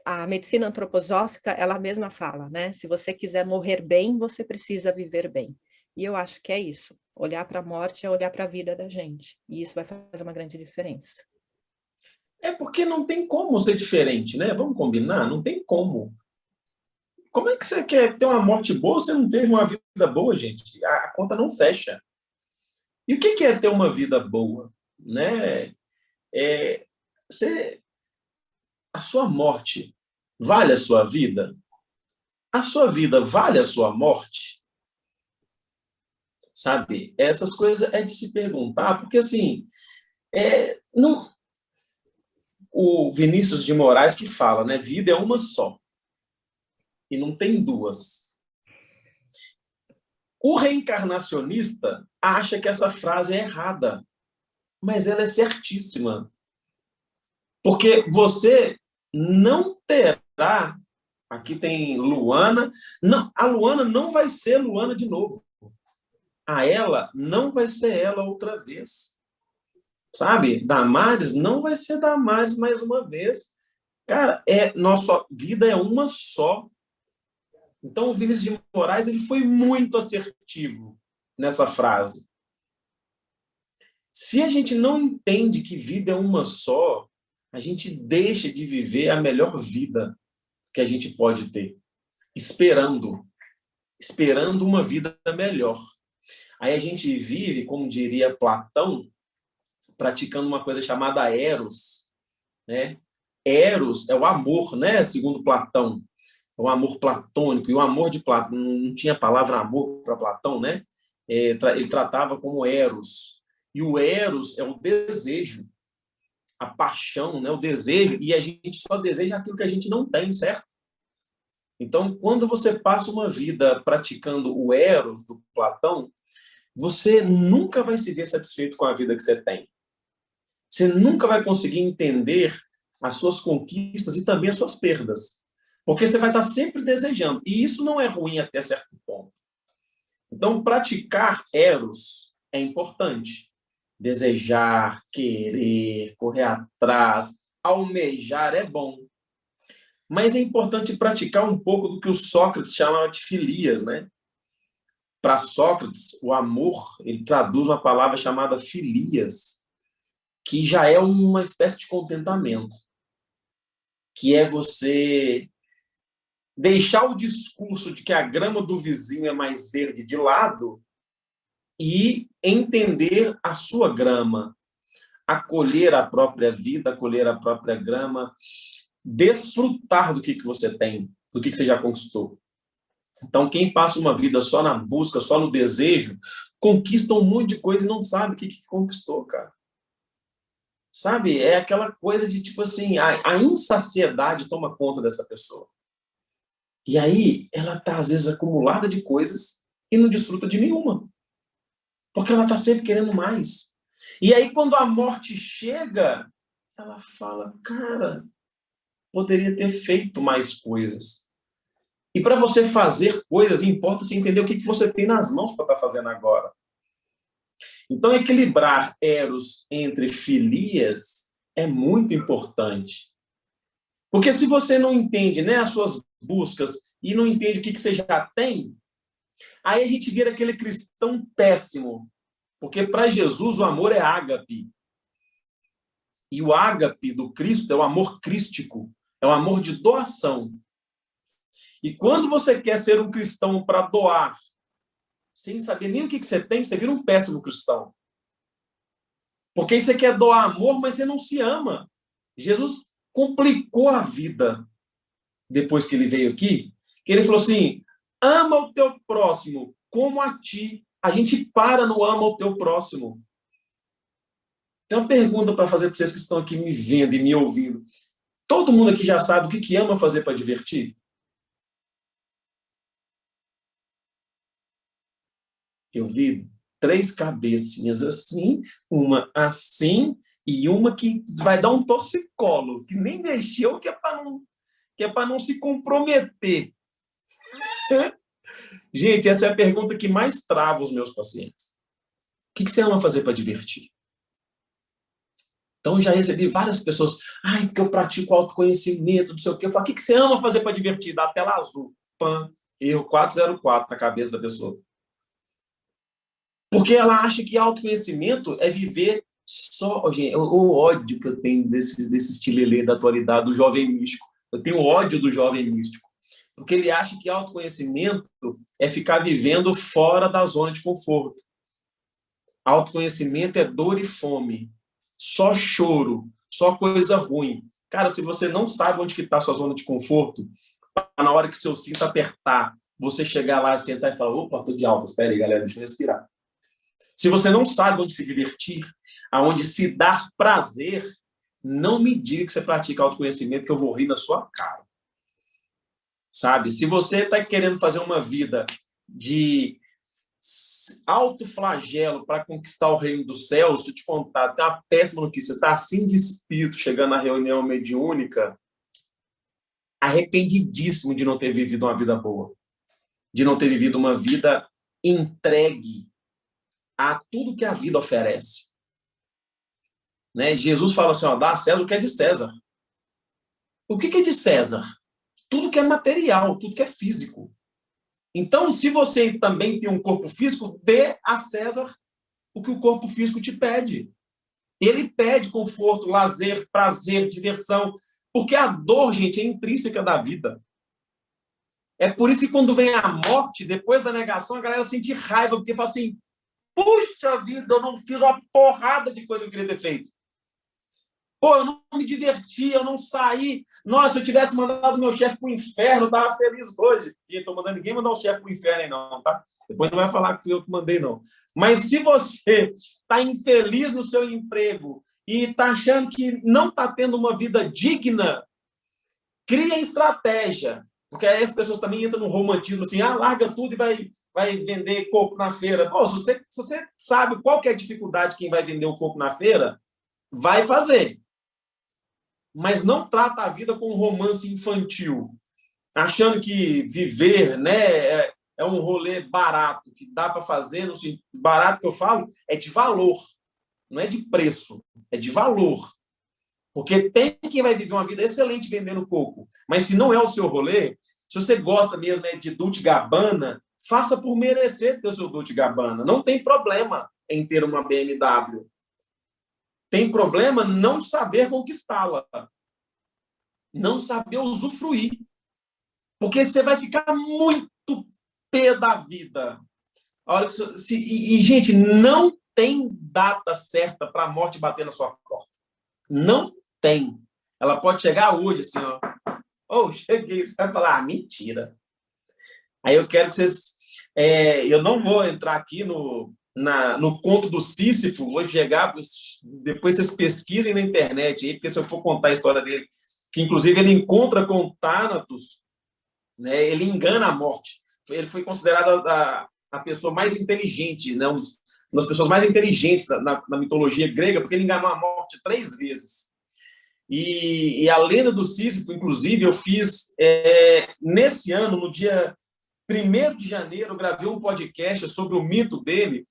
A medicina antroposófica, ela mesma fala, né? Se você quiser morrer bem, você precisa viver bem. E eu acho que é isso. Olhar para a morte é olhar para a vida da gente. E isso vai fazer uma grande diferença. É porque não tem como ser diferente, né? Vamos combinar? Não tem como. Como é que você quer ter uma morte boa se você não teve uma vida boa, gente? A conta não fecha. E o que é ter uma vida boa? Né? A sua morte vale a sua vida? A sua vida vale a sua morte? Sabe? Essas coisas é de se perguntar, porque assim, não, o Vinícius de Moraes que fala, né? Vida é uma só e não tem duas. O reencarnacionista acha que essa frase é errada, mas ela é certíssima. Porque você não terá. Aqui tem Luana. Não, a Luana não vai ser Luana de novo. A ela não vai ser ela outra vez. Sabe? Damares não vai ser Damares mais uma vez. Cara, nossa vida é uma só. Então, o Vinícius de Moraes ele foi muito assertivo nessa frase. Se a gente não entende que vida é uma só, a gente deixa de viver a melhor vida que a gente pode ter, esperando uma vida melhor. Aí a gente vive, como diria Platão, praticando uma coisa chamada eros, né? Eros é o amor, né? Segundo Platão, o amor platônico, e o amor de Platão, não tinha palavra amor para Platão, né? Ele tratava como eros, e o eros é o desejo, a paixão, né? O desejo, e a gente só deseja aquilo que a gente não tem, certo? Então, quando você passa uma vida praticando o eros do Platão, você nunca vai se ver satisfeito com a vida que você tem. Você nunca vai conseguir entender as suas conquistas e também as suas perdas. Porque você vai estar sempre desejando. E isso não é ruim até certo ponto. Então, praticar eros é importante. Desejar, querer, correr atrás, almejar é bom. Mas é importante praticar um pouco do que o Sócrates chamava de filias, né? Para Sócrates, o amor, ele traduz uma palavra chamada filias, que já é uma espécie de contentamento, que é você deixar o discurso de que a grama do vizinho é mais verde de lado e entender a sua grama, acolher a própria vida, acolher a própria grama, desfrutar do que você tem, do que você já conquistou. Então, quem passa uma vida só na busca, só no desejo, conquista um monte de coisa e não sabe o que conquistou, cara. Sabe? É aquela coisa de, tipo assim, a insaciedade toma conta dessa pessoa. E aí, ela está, às vezes, acumulada de coisas e não desfruta de nenhuma. Porque ela está sempre querendo mais. E aí, quando a morte chega, ela fala, cara, poderia ter feito mais coisas. E para você fazer coisas, importa você entender o que você tem nas mãos para estar fazendo agora. Então, equilibrar eros entre filias é muito importante. Porque se você não entende, né, as suas buscas e não entende o que você já tem, aí a gente vira aquele cristão péssimo. Porque para Jesus o amor é ágape. E o ágape do Cristo é o amor crístico, é o amor de doação. E quando você quer ser um cristão para doar, sem saber nem o que você tem, você vira um péssimo cristão. Porque você quer doar amor, mas você não se ama. Jesus complicou a vida depois que ele veio aqui, que ele falou assim, ama o teu próximo como a ti. A gente para no ama o teu próximo. Tem uma pergunta para fazer para vocês que estão aqui me vendo e me ouvindo. Todo mundo aqui já sabe o que ama fazer para divertir? Eu vi 3 cabecinhas assim, uma assim e uma que vai dar um torcicolo, que nem mexeu, que é para não se comprometer. Gente, essa é a pergunta que mais trava os meus pacientes. O que você ama fazer para divertir? Então, já recebi várias pessoas, porque eu pratico autoconhecimento, não sei o quê. Eu falo, o que você ama fazer para divertir? Dá a tela azul. Pã, erro 404 na cabeça da pessoa. Porque ela acha que autoconhecimento é viver só... Gente, o ódio que eu tenho desse estilelê da atualidade, do jovem místico. Eu tenho ódio do jovem místico. Porque ele acha que autoconhecimento é ficar vivendo fora da zona de conforto. Autoconhecimento é dor e fome. Só choro, só coisa ruim. Cara, se você não sabe onde está a sua zona de conforto, na hora que seu cinto apertar, você chegar lá, sentar e falar, opa, estou de alta, espera aí, galera, deixa eu respirar. Se você não sabe onde se divertir, aonde se dar prazer, não me diga que você pratica autoconhecimento, que eu vou rir na sua cara. Sabe? Se você está querendo fazer uma vida de autoflagelo para conquistar o reino dos céus, deixa eu te contar, tem uma péssima notícia, está assim de espírito chegando na reunião mediúnica, arrependidíssimo de não ter vivido uma vida boa, de não ter vivido uma vida entregue a tudo que a vida oferece. Né? Jesus fala assim, dá a César o que é de César. O que é de César? Tudo que é material, tudo que é físico. Então, se você também tem um corpo físico, dê a César o que o corpo físico te pede. Ele pede conforto, lazer, prazer, diversão, porque a dor, gente, é intrínseca da vida. É por isso que quando vem a morte, depois da negação, a galera sente raiva, porque fala assim, puxa vida, eu não fiz uma porrada de coisa que eu queria ter feito. Pô, eu não me diverti, eu não saí. Nossa, se eu tivesse mandado meu chefe para o inferno, eu estava feliz hoje. E estou mandando ninguém mandar o chefe para o inferno aí não, tá? Depois não vai falar que fui eu que mandei, não. Mas se você está infeliz no seu emprego e está achando que não está tendo uma vida digna, cria estratégia. Porque aí as pessoas também entram no romantismo assim, larga tudo e vai vender coco na feira. Pô, se você sabe qual que é a dificuldade quem vai vender o coco na feira, vai fazer. Mas não trata a vida com um romance infantil, achando que viver, né, é um rolê barato, que dá para fazer, no barato que eu falo, é de valor, não é de preço, é de valor. Porque tem quem vai viver uma vida excelente vendendo coco, mas se não é o seu rolê, se você gosta mesmo de Dolce & Gabbana, faça por merecer ter o seu Dolce & Gabbana. Não tem problema em ter uma BMW. Tem problema não saber conquistá-la. Não saber usufruir. Porque você vai ficar muito pé da vida. A hora que gente, não tem data certa para a morte bater na sua porta. Não tem. Ela pode chegar hoje, assim, cheguei. Você vai falar, mentira. Aí eu quero que vocês... eu não vou entrar aqui no conto do Sísifo, vou chegar, depois vocês pesquisem na internet, aí, porque se eu for contar a história dele, que inclusive ele encontra com Thanatos, né, ele engana a morte. Ele foi considerado a pessoa mais inteligente, né, uma das pessoas mais inteligentes na mitologia grega, porque ele enganou a morte 3 vezes. E a lenda do Sísifo, inclusive, eu fiz nesse ano, no dia 1º de janeiro, eu gravei um podcast sobre o mito dele,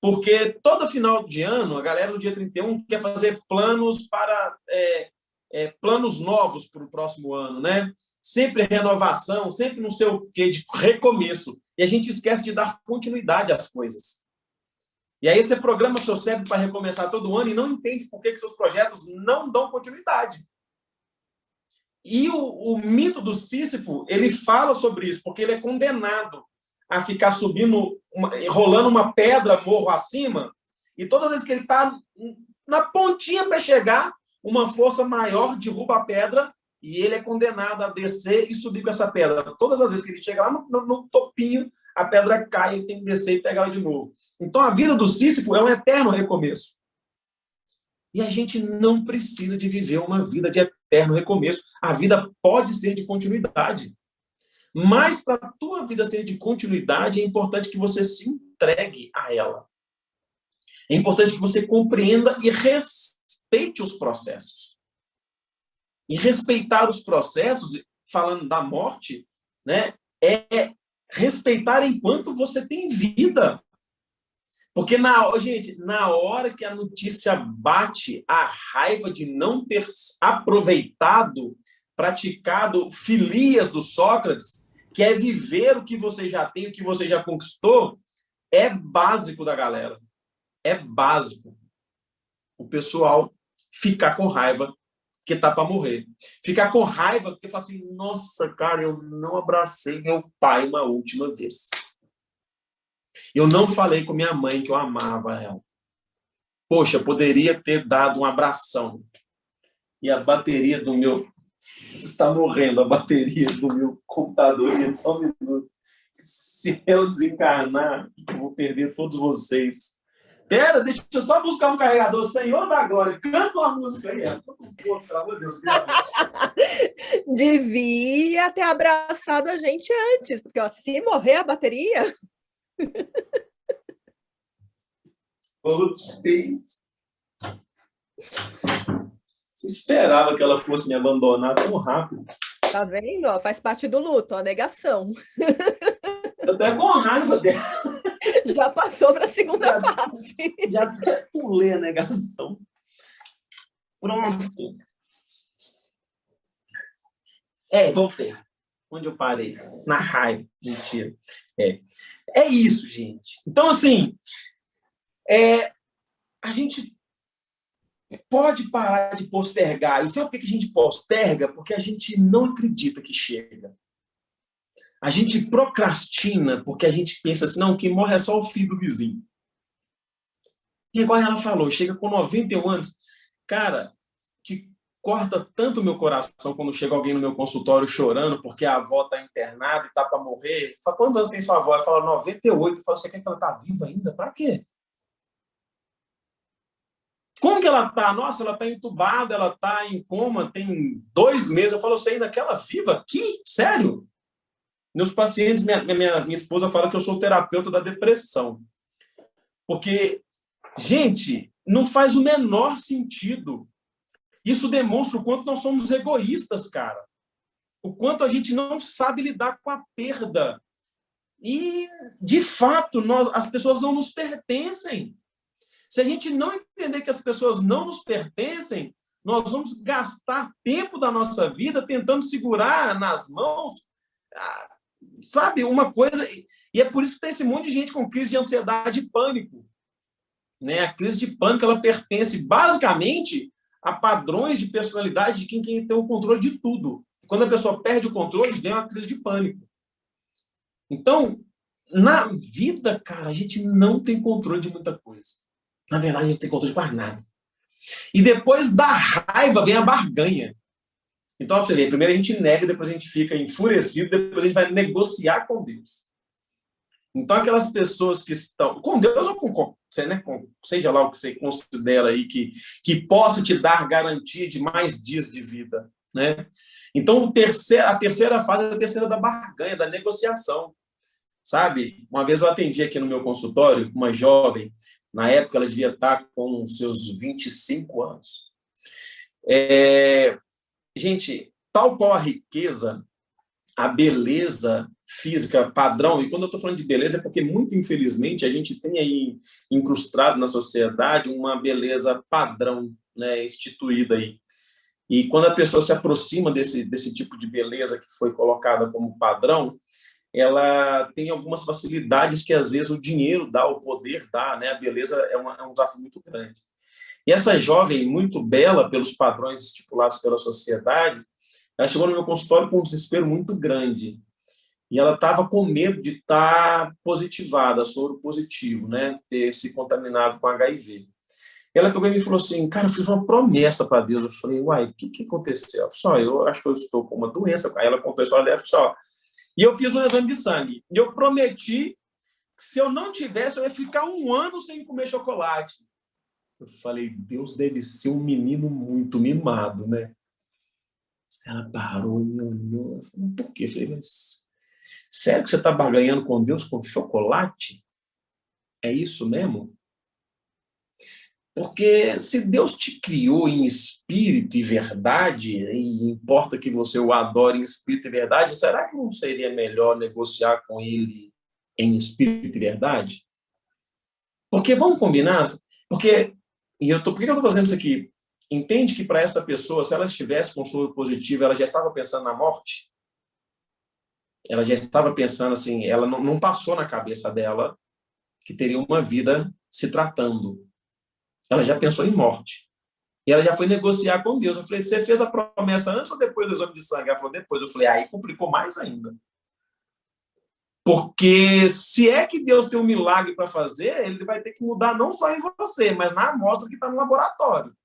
porque todo final de ano, a galera no dia 31 quer fazer planos para planos novos para o próximo ano, né? Sempre renovação, sempre não sei o quê, de recomeço. E a gente esquece de dar continuidade às coisas. E aí você programa seu cérebro para recomeçar todo ano e não entende por que seus projetos não dão continuidade. E o mito do Sísifo, ele fala sobre isso, porque ele é condenado a ficar subindo, rolando uma pedra morro acima, e todas as vezes que ele está na pontinha para chegar, uma força maior derruba a pedra e ele é condenado a descer e subir com essa pedra. Todas as vezes que ele chega lá no topinho, a pedra cai, ele tem que descer e pegar ela de novo. Então, a vida do Sísifo é um eterno recomeço. E a gente não precisa de viver uma vida de eterno recomeço. A vida pode ser de continuidade. Mas, para a tua vida ser de continuidade, é importante que você se entregue a ela. É importante que você compreenda e respeite os processos. E respeitar os processos, falando da morte, né, é respeitar enquanto você tem vida. Porque, gente, na hora que a notícia bate, a raiva de não ter aproveitado, praticado filias do Sócrates, que é viver o que você já tem, o que você já conquistou, é básico da galera. É básico. O pessoal ficar com raiva que tá para morrer. Ficar com raiva porque fala assim, nossa, cara, eu não abracei meu pai uma última vez. Eu não falei com minha mãe que eu amava ela. Poxa, eu poderia ter dado um abração. E a bateria do meu... Está morrendo a bateria do meu computador. Gente, só um minuto. Se eu desencarnar, eu vou perder todos vocês. Pera, deixa eu só buscar um carregador. Senhor da Glória, canta uma música aí. Pelo amor de Deus. Devia ter abraçado a gente antes, porque ó, se morrer a bateria... Voltei. Você esperava que ela fosse me abandonar tão rápido. Tá vendo? Ó, faz parte do luto, a negação. Eu tô com raiva dela. Já passou para a segunda fase. Já até pulei a negação. Pronto. Voltei. Onde eu parei? Na raiva. Mentira. É isso, gente. Então, assim, a gente pode parar de postergar. E sabe por que a gente posterga? Porque a gente não acredita que chega. A gente procrastina porque a gente pensa assim, não, quem morre é só o filho do vizinho. E igual ela falou, chega com 91 anos. Cara, que corta tanto o meu coração quando chega alguém no meu consultório chorando porque a avó está internada e está para morrer. Fala, quantos anos tem sua avó? Ela fala, 98. Eu falo, você quer que ela está viva ainda? Para quê? Como que ela está? Nossa, ela está entubada, ela está em coma, tem 2 meses. Eu falo, você ainda quer ela viva? Que? Sério? Meus pacientes, minha esposa fala que eu sou o terapeuta da depressão. Porque, gente, não faz o menor sentido. Isso demonstra o quanto nós somos egoístas, cara. O quanto a gente não sabe lidar com a perda. E, de fato, as pessoas não nos pertencem. Se a gente não entender que as pessoas não nos pertencem, nós vamos gastar tempo da nossa vida tentando segurar nas mãos, sabe, uma coisa... E é por isso que tem esse monte de gente com crise de ansiedade e pânico. Né? A crise de pânico, ela pertence basicamente a padrões de personalidade de quem tem o controle de tudo. Quando a pessoa perde o controle, vem uma crise de pânico. Então, na vida, cara, a gente não tem controle de muita coisa. Na verdade, a gente não tem controle de mais nada. E depois da raiva vem a barganha. Então, você vê, primeiro a gente nega, depois a gente fica enfurecido, depois a gente vai negociar com Deus. Então, aquelas pessoas que estão... Com Deus ou com você, né? Seja lá o que você considera aí que possa te dar garantia de mais dias de vida. Né? Então, a terceira fase é a terceira da barganha, da negociação. Sabe? Uma vez eu atendi aqui no meu consultório uma jovem, na época ela devia estar com seus 25 anos. Gente, tal qual a riqueza, a beleza física padrão, e quando eu estou falando de beleza é porque, muito infelizmente, a gente tem aí incrustado na sociedade uma beleza padrão, né, instituída aí. E quando a pessoa se aproxima desse tipo de beleza que foi colocada como padrão, ela tem algumas facilidades que, às vezes, o dinheiro dá, o poder dá, né? A beleza é um desafio muito grande. E essa jovem, muito bela pelos padrões estipulados pela sociedade, ela chegou no meu consultório com um desespero muito grande. E ela estava com medo de estar positivada, soro positivo, né? Ter se contaminado com HIV. Ela pegou e me falou assim, cara, eu fiz uma promessa para Deus. Eu falei, uai, o que aconteceu? Eu acho que eu estou com uma doença. Aí ela contou a história dela, só. E eu fiz um exame de sangue. E eu prometi que, se eu não tivesse, eu ia ficar 1 ano sem comer chocolate. Eu falei, Deus deve ser um menino muito mimado, né? Ela parou e me olhou. Eu falei, por quê? Eu falei, mas sério que você está barganhando com Deus com chocolate? É isso mesmo? Porque se Deus te criou em espírito e verdade, e importa que você o adore em espírito e verdade, será que não seria melhor negociar com ele em espírito e verdade? Porque, vamos combinar, porque, por que eu estou fazendo isso aqui? Entende que para essa pessoa, se ela estivesse com soro positivo, ela já estava pensando na morte? Ela já estava pensando assim, ela não passou na cabeça dela que teria uma vida se tratando. Ela já pensou em morte. E ela já foi negociar com Deus. Eu falei, você fez a promessa antes ou depois do exame de sangue? Ela falou, depois. Eu falei, aí complicou mais ainda. Porque se é que Deus tem um milagre para fazer, ele vai ter que mudar não só em você, mas na amostra que está no laboratório.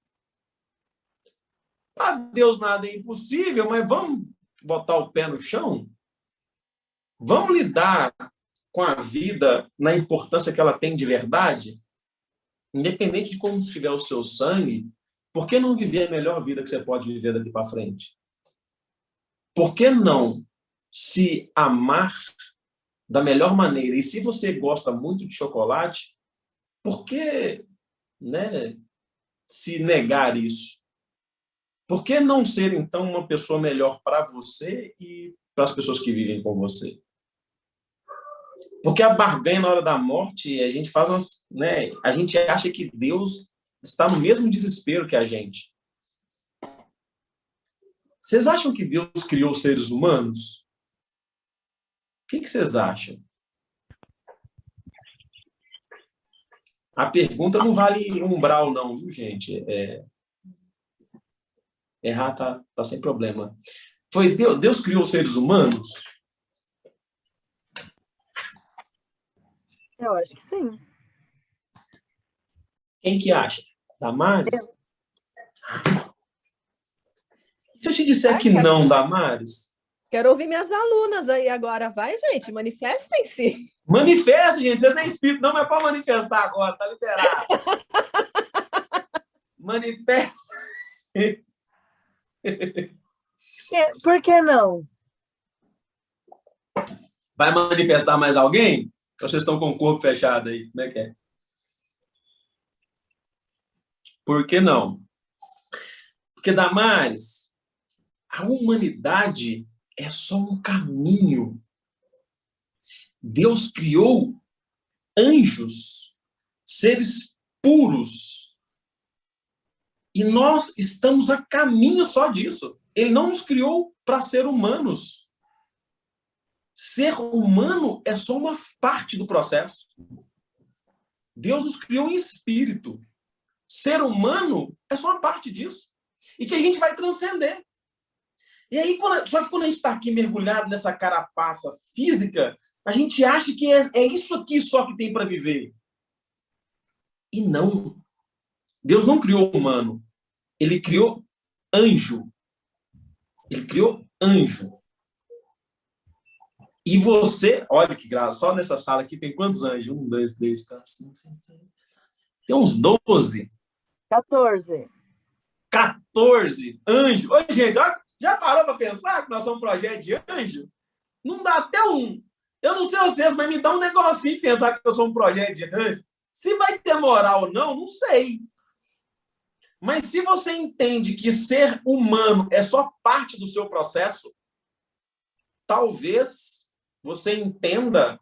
Para Deus nada é impossível, mas vamos botar o pé no chão? Vamos lidar com a vida na importância que ela tem de verdade? Independente de como estiver o seu sangue, por que não viver a melhor vida que você pode viver daqui para frente? Por que não se amar da melhor maneira? E se você gosta muito de chocolate, por que, né, se negar isso? Por que não ser, então, uma pessoa melhor para você e para as pessoas que vivem com você? Porque a barganha na hora da morte, a gente faz né, a gente acha que Deus está no mesmo desespero que a gente. Vocês acham que Deus criou seres humanos? O que vocês acham? A pergunta não vale umbral, não, viu, gente? Errar tá sem problema. Foi Deus criou os seres humanos? Eu acho que sim. Quem que acha? Damares? Se eu te disser que não, Damares? Quero ouvir minhas alunas aí agora. Vai, gente, manifestem-se. Manifesta, gente. Vocês têm espírito, não, mas pode manifestar agora, tá liberado. Manifesta. Por que não? Vai manifestar mais alguém? Ou vocês estão com o corpo fechado aí? Como é que é? Por que não? Porque, Damares, a humanidade é só um caminho. Deus criou anjos, seres puros. E nós estamos a caminho só disso. Ele não nos criou para ser humanos. Ser humano é só uma parte do processo. Deus nos criou em espírito. Ser humano é só uma parte disso. E que a gente vai transcender. E aí, só que quando a gente está aqui mergulhado nessa carapaça física, a gente acha que é isso aqui só que tem para viver. E não. Deus não criou humano. Ele criou anjo. Ele criou anjo. E você, olha que graça, só nessa sala aqui tem quantos anjos? 1, 2, 3, 4, 5, 6, 7. Tem uns 12. 14. 14 anjos. Oi, gente, olha, já parou para pensar que nós somos um projeto de anjo? Não dá até um. Eu não sei vocês, mas me dá um negocinho pensar que eu sou um projeto de anjo. Se vai ter moral ou não, não sei. Mas se você entende que ser humano é só parte do seu processo, talvez você entenda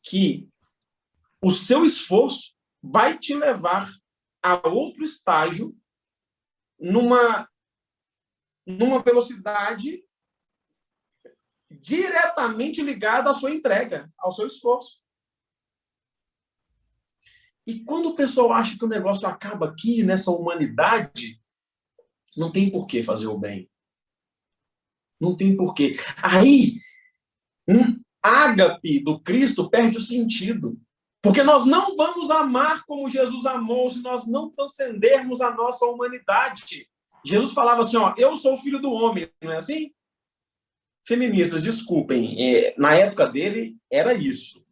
que o seu esforço vai te levar a outro estágio numa velocidade diretamente ligada à sua entrega, ao seu esforço. E quando o pessoal acha que o negócio acaba aqui, nessa humanidade, não tem por que fazer o bem. Não tem por quê. Aí, um ágape do Cristo perde o sentido. Porque nós não vamos amar como Jesus amou se nós não transcendermos a nossa humanidade. Jesus falava assim, ó, eu sou o filho do homem, não é assim? Feministas, desculpem, na época dele era isso,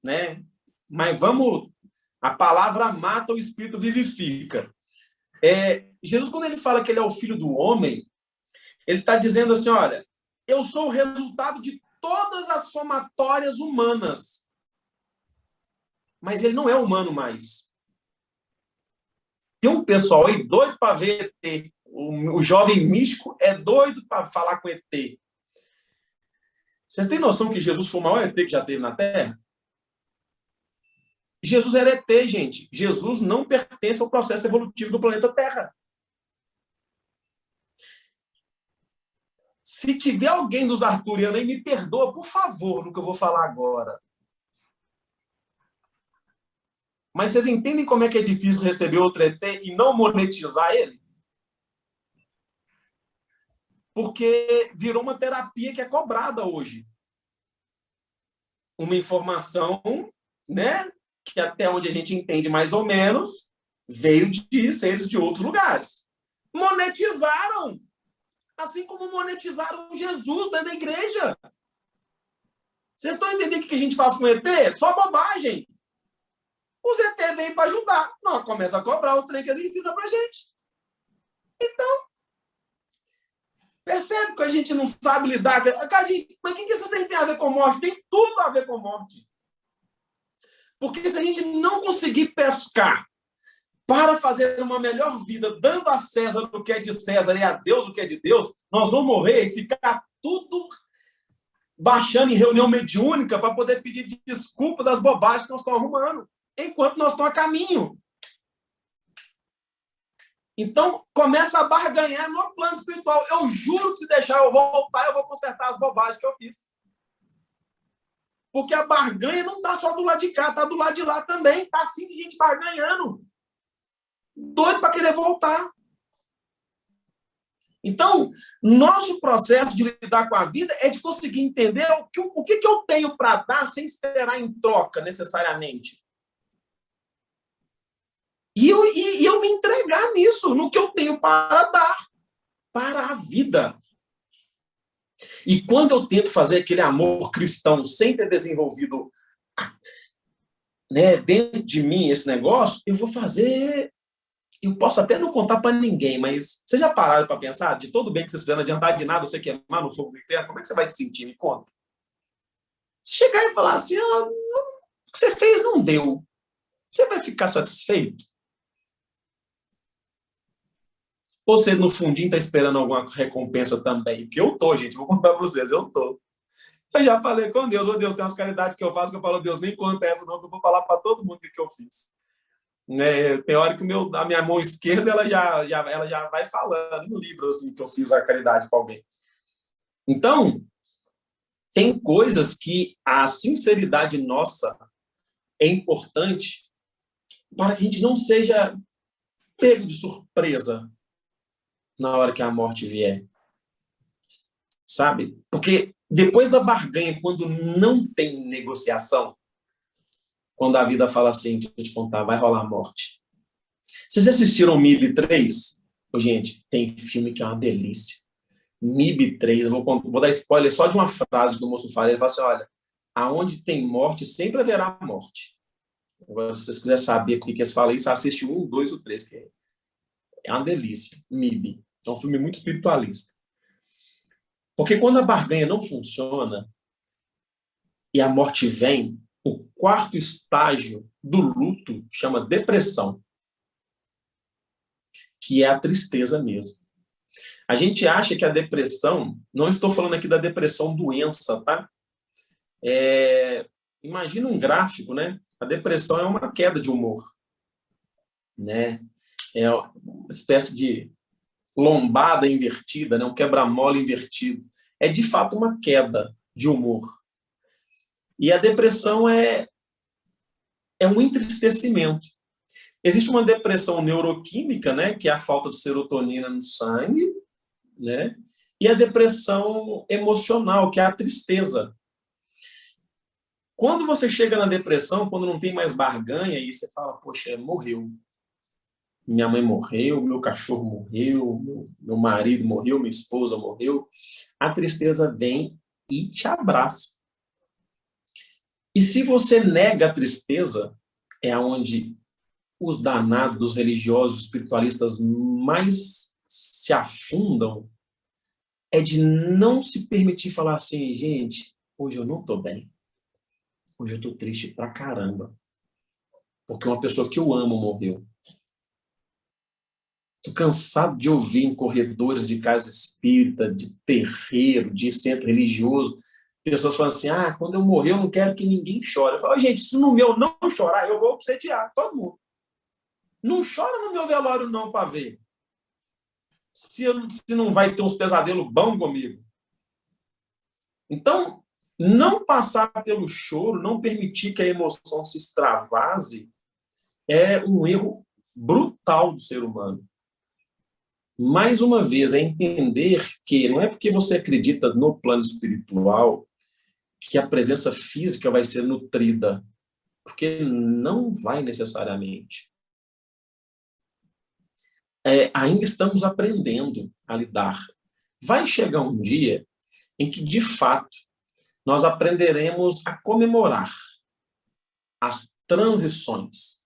né? Mas vamos, a palavra mata, o espírito vivifica. Jesus, quando ele fala que ele é o filho do homem, ele está dizendo assim, olha, eu sou o resultado de todas as somatórias humanas. Mas ele não é humano mais. Tem um pessoal aí doido para ver ET. O jovem místico é doido para falar com ET. Vocês têm noção que Jesus foi o maior ET que já teve na Terra? Jesus era ET, gente. Jesus não pertence ao processo evolutivo do planeta Terra. Se tiver alguém dos arturianos aí, me perdoa, por favor, no que eu vou falar agora. Mas vocês entendem como é que é difícil receber outro ET e não monetizar ele? Porque virou uma terapia que é cobrada hoje. Uma informação, né, que até onde a gente entende mais ou menos, veio de seres de outros lugares. Monetizaram! Assim como monetizaram Jesus dentro da igreja. Vocês estão entendendo o que a gente faz com o ET? Só bobagem. Os ET vêm para ajudar. Nós começamos a cobrar o trem que eles ensinam para a gente. Então, percebe que a gente não sabe lidar? Mas o que isso tem a ver com morte? Tem tudo a ver com morte. Porque se a gente não conseguir pescar para fazer uma melhor vida, dando a César o que é de César e a Deus o que é de Deus, nós vamos morrer e ficar tudo baixando em reunião mediúnica para poder pedir desculpa das bobagens que nós estamos arrumando, enquanto nós estamos a caminho. Então, começa a barganhar no plano espiritual. Eu juro que se deixar eu voltar, eu vou consertar as bobagens que eu fiz. Porque a barganha não está só do lado de cá, está do lado de lá também. Está assim de gente barganhando. Doido para querer voltar. Então, nosso processo de lidar com a vida é de conseguir entender o que eu tenho para dar sem esperar em troca, necessariamente. E eu me entregar nisso, no que eu tenho para dar, para a vida. E quando eu tento fazer aquele amor cristão sem ter desenvolvido, né, dentro de mim esse negócio, eu vou fazer... Eu posso até não contar para ninguém, mas vocês já pararam para pensar? De todo bem que vocês fizeram, não adiantar de nada você queimar no fogo do inferno, como é que você vai se sentir? Me conta. Se chegar e falar assim, o que você fez não deu, você vai ficar satisfeito? Ou você, no fundinho, está esperando alguma recompensa também? Porque eu tô, gente, vou contar para vocês, eu tô. Eu já falei com Deus, Deus, tem umas caridades que eu faço que eu falo, Deus, nem conta essa não, que eu vou falar para todo mundo o que eu fiz. Né, tem hora que a minha mão esquerda ela já vai falando no livro assim, que eu fiz a caridade para alguém. Então, tem coisas que a sinceridade nossa é importante para que a gente não seja pego de surpresa na hora que a morte vier. Sabe? Porque depois da barganha, quando não tem negociação, quando a vida fala assim, deixa eu te contar, vai rolar a morte. Vocês já assistiram MIB 3? Gente, tem filme que é uma delícia. MIB 3, eu vou dar spoiler só de uma frase que o moço fala. Ele fala assim, olha, aonde tem morte, sempre haverá morte. Agora, se vocês quiserem saber o que eles falam isso, assiste o 1, 2 ou 3, que é uma delícia. MIB. É um filme muito espiritualista. Porque quando a barganha não funciona e a morte vem, o quarto estágio do luto chama depressão, que é a tristeza mesmo. A gente acha que a depressão, não estou falando aqui da depressão doença, tá? Imagina um gráfico, né? A depressão é uma queda de humor, né? É uma espécie de lombada invertida, né? Um quebra-mola invertido. É, de fato, uma queda de humor. E a depressão é um entristecimento. Existe uma depressão neuroquímica, né? Que é a falta de serotonina no sangue, né? E a depressão emocional, que é a tristeza. Quando você chega na depressão, quando não tem mais barganha, e você fala, poxa, morreu. Minha mãe morreu, meu cachorro morreu, meu marido morreu, minha esposa morreu. A tristeza vem e te abraça. E se você nega a tristeza, é onde os danados dos religiosos espiritualistas mais se afundam, é de não se permitir falar assim, gente, hoje eu não estou bem. Hoje eu estou triste pra caramba. Porque uma pessoa que eu amo morreu. Estou cansado de ouvir em corredores de casa espírita, de terreiro, de centro religioso, pessoas falando assim, quando eu morrer eu não quero que ninguém chore. Eu falo, gente, se no meu não chorar, eu vou obsediar todo mundo. Não chora no meu velório não para ver. Se não vai ter uns pesadelos bons comigo. Então, não passar pelo choro, não permitir que a emoção se extravase, é um erro brutal do ser humano. Mais uma vez, é entender que não é porque você acredita no plano espiritual que a presença física vai ser nutrida, porque não vai necessariamente. Ainda estamos aprendendo a lidar. Vai chegar um dia em que, de fato, nós aprenderemos a comemorar as transições.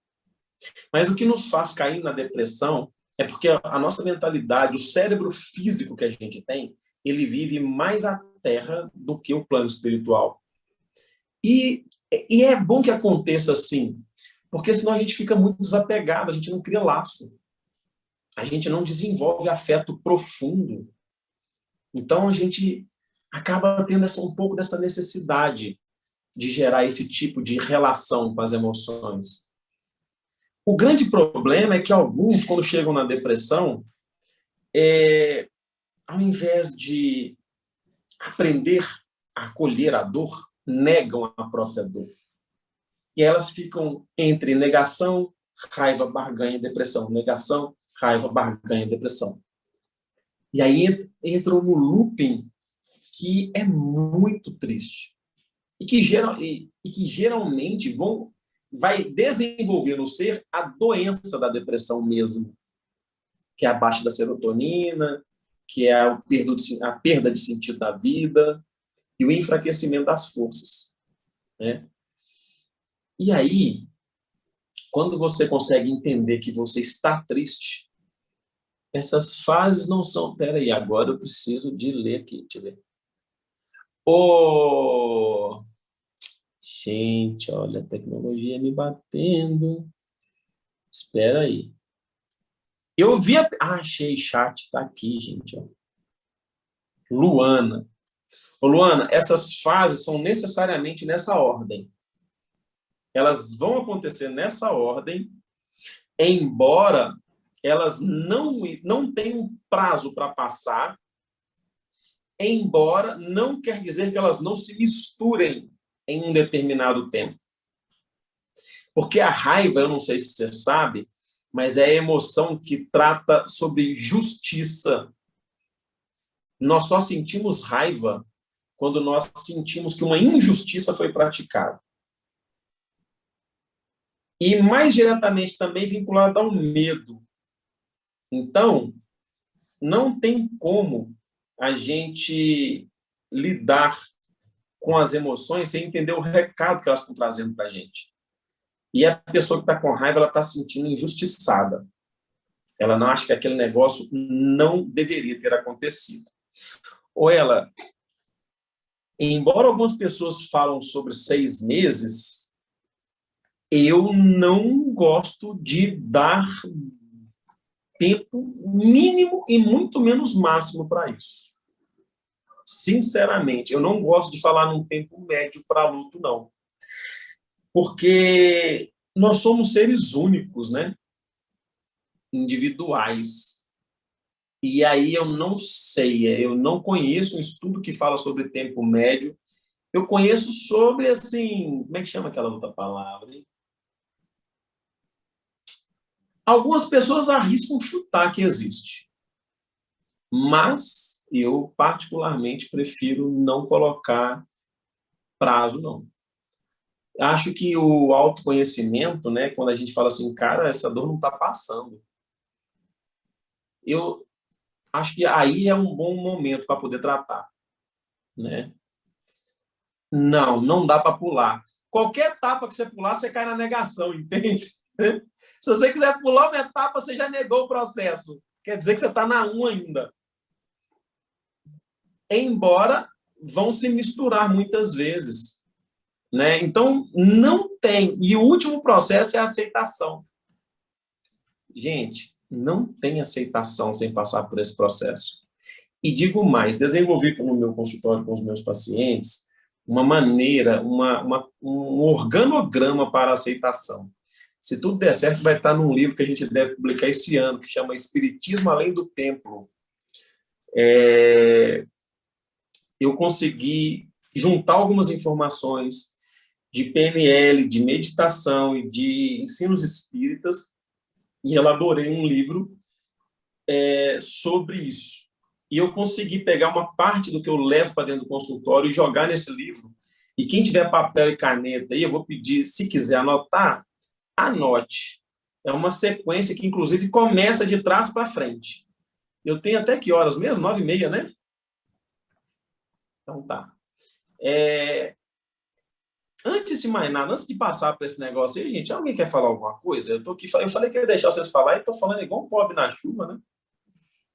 Mas o que nos faz cair na depressão é porque a nossa mentalidade, o cérebro físico que a gente tem, ele vive mais a terra do que o plano espiritual. E é bom que aconteça assim, porque senão a gente fica muito desapegado, a gente não cria laço. A gente não desenvolve afeto profundo. Então a gente acaba tendo um pouco dessa necessidade de gerar esse tipo de relação com as emoções. O grande problema é que alguns, quando chegam na depressão, ao invés de aprender a acolher a dor, negam a própria dor. E elas ficam entre negação, raiva, barganha e depressão. Negação, raiva, barganha e depressão. E aí entram no looping que é muito triste. E que geralmente vai desenvolver no ser a doença da depressão mesmo, que é a baixa da serotonina, que é a perda de sentido da vida e o enfraquecimento das forças, né? E aí, quando você consegue entender que você está triste, essas fases não são... Peraí, agora eu preciso de ler aqui. Deixa eu ver. Gente, olha a tecnologia me batendo. Espera aí. Eu vi achei chat, tá aqui, gente. Ó. Luana. Luana, essas fases são necessariamente nessa ordem. Elas vão acontecer nessa ordem, embora elas não tenham prazo para passar, embora não quer dizer que elas não se misturem em um determinado tempo. Porque a raiva, eu não sei se você sabe, mas é a emoção que trata sobre justiça. Nós só sentimos raiva quando nós sentimos que uma injustiça foi praticada. E mais diretamente também vinculado ao medo. Então, não tem como a gente lidar com as emoções sem entender o recado que elas estão trazendo para a gente. E a pessoa que está com raiva, ela está se sentindo injustiçada. Ela não acha que aquele negócio não deveria ter acontecido. Ou ela, embora algumas pessoas falam sobre 6 meses, eu não gosto de dar tempo mínimo e muito menos máximo para isso. Sinceramente, eu não gosto de falar num tempo médio para luto, não. Porque nós somos seres únicos, né? Individuais. E aí eu não sei, eu não conheço um estudo que fala sobre tempo médio. Eu conheço sobre, assim, como é que chama aquela outra palavra? Hein? Algumas pessoas arriscam chutar que existe. Mas eu, particularmente, prefiro não colocar prazo, não. Acho que o autoconhecimento, né, quando a gente fala assim, cara, essa dor não está passando. Eu acho que aí é um bom momento para poder tratar, né? Não, não dá para pular. Qualquer etapa que você pular, você cai na negação, entende? Se você quiser pular uma etapa, você já negou o processo. Quer dizer que você está na 1 ainda. Embora vão se misturar muitas vezes, né? Então, não tem. E o último processo é a aceitação. Gente, não tem aceitação sem passar por esse processo. E digo mais, desenvolvi no meu consultório com os meus pacientes uma maneira, um organograma para a aceitação. Se tudo der certo, vai estar num livro que a gente deve publicar esse ano, que chama Espiritismo Além do Templo. Eu consegui juntar algumas informações de PNL, de meditação e de ensinos espíritas e elaborei um livro sobre isso. E eu consegui pegar uma parte do que eu levo para dentro do consultório e jogar nesse livro. E quem tiver papel e caneta aí, eu vou pedir, se quiser anotar, anote. É uma sequência que, inclusive, começa de trás para frente. Eu tenho até que horas mesmo? 9h30, né? Então tá. Antes de mais nada, antes de passar para esse negócio aí, gente, alguém quer falar alguma coisa? Eu tô aqui, eu falei que ia deixar vocês falar e estou falando igual um pobre na chuva, né?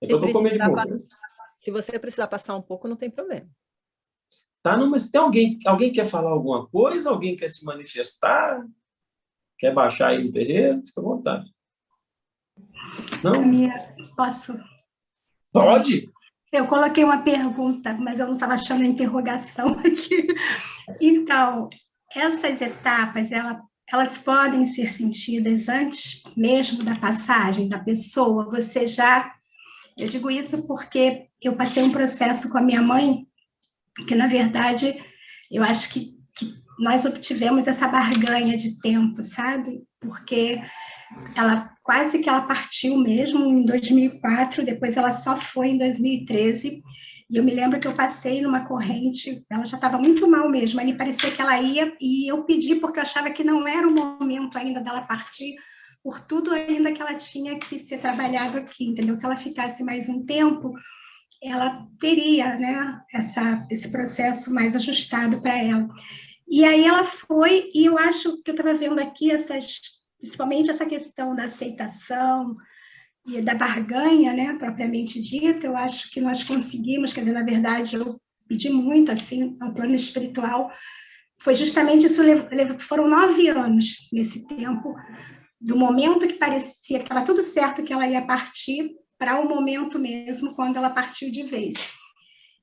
É que eu tô com medo de morrer. Se você precisar passar um pouco, não tem problema. Tá, não, mas tem alguém quer falar alguma coisa? Alguém quer se manifestar? Quer baixar aí no terreiro? Fica à vontade. Não? Camila, posso? Pode? Eu coloquei uma pergunta, mas eu não estava achando a interrogação aqui. Então, essas etapas, elas podem ser sentidas antes mesmo da passagem da pessoa? Eu digo isso porque eu passei um processo com a minha mãe, que, na verdade, eu acho que nós obtivemos essa barganha de tempo, sabe? Porque quase que ela partiu mesmo em 2004, depois ela só foi em 2013, e eu me lembro que eu passei numa corrente, ela já estava muito mal mesmo, ali parecia que ela ia, e eu pedi porque eu achava que não era o momento ainda dela partir, por tudo ainda que ela tinha que ser trabalhado aqui, entendeu? Se ela ficasse mais um tempo, ela teria, né, esse processo mais ajustado para ela. E aí ela foi, e eu acho que eu estava vendo aqui principalmente essa questão da aceitação e da barganha, né, propriamente dita, eu acho que nós conseguimos, quer dizer, na verdade, eu pedi muito, assim, ao plano espiritual, foi justamente isso, foram 9 anos nesse tempo, do momento que parecia que estava tudo certo que ela ia partir, para o momento mesmo, quando ela partiu de vez.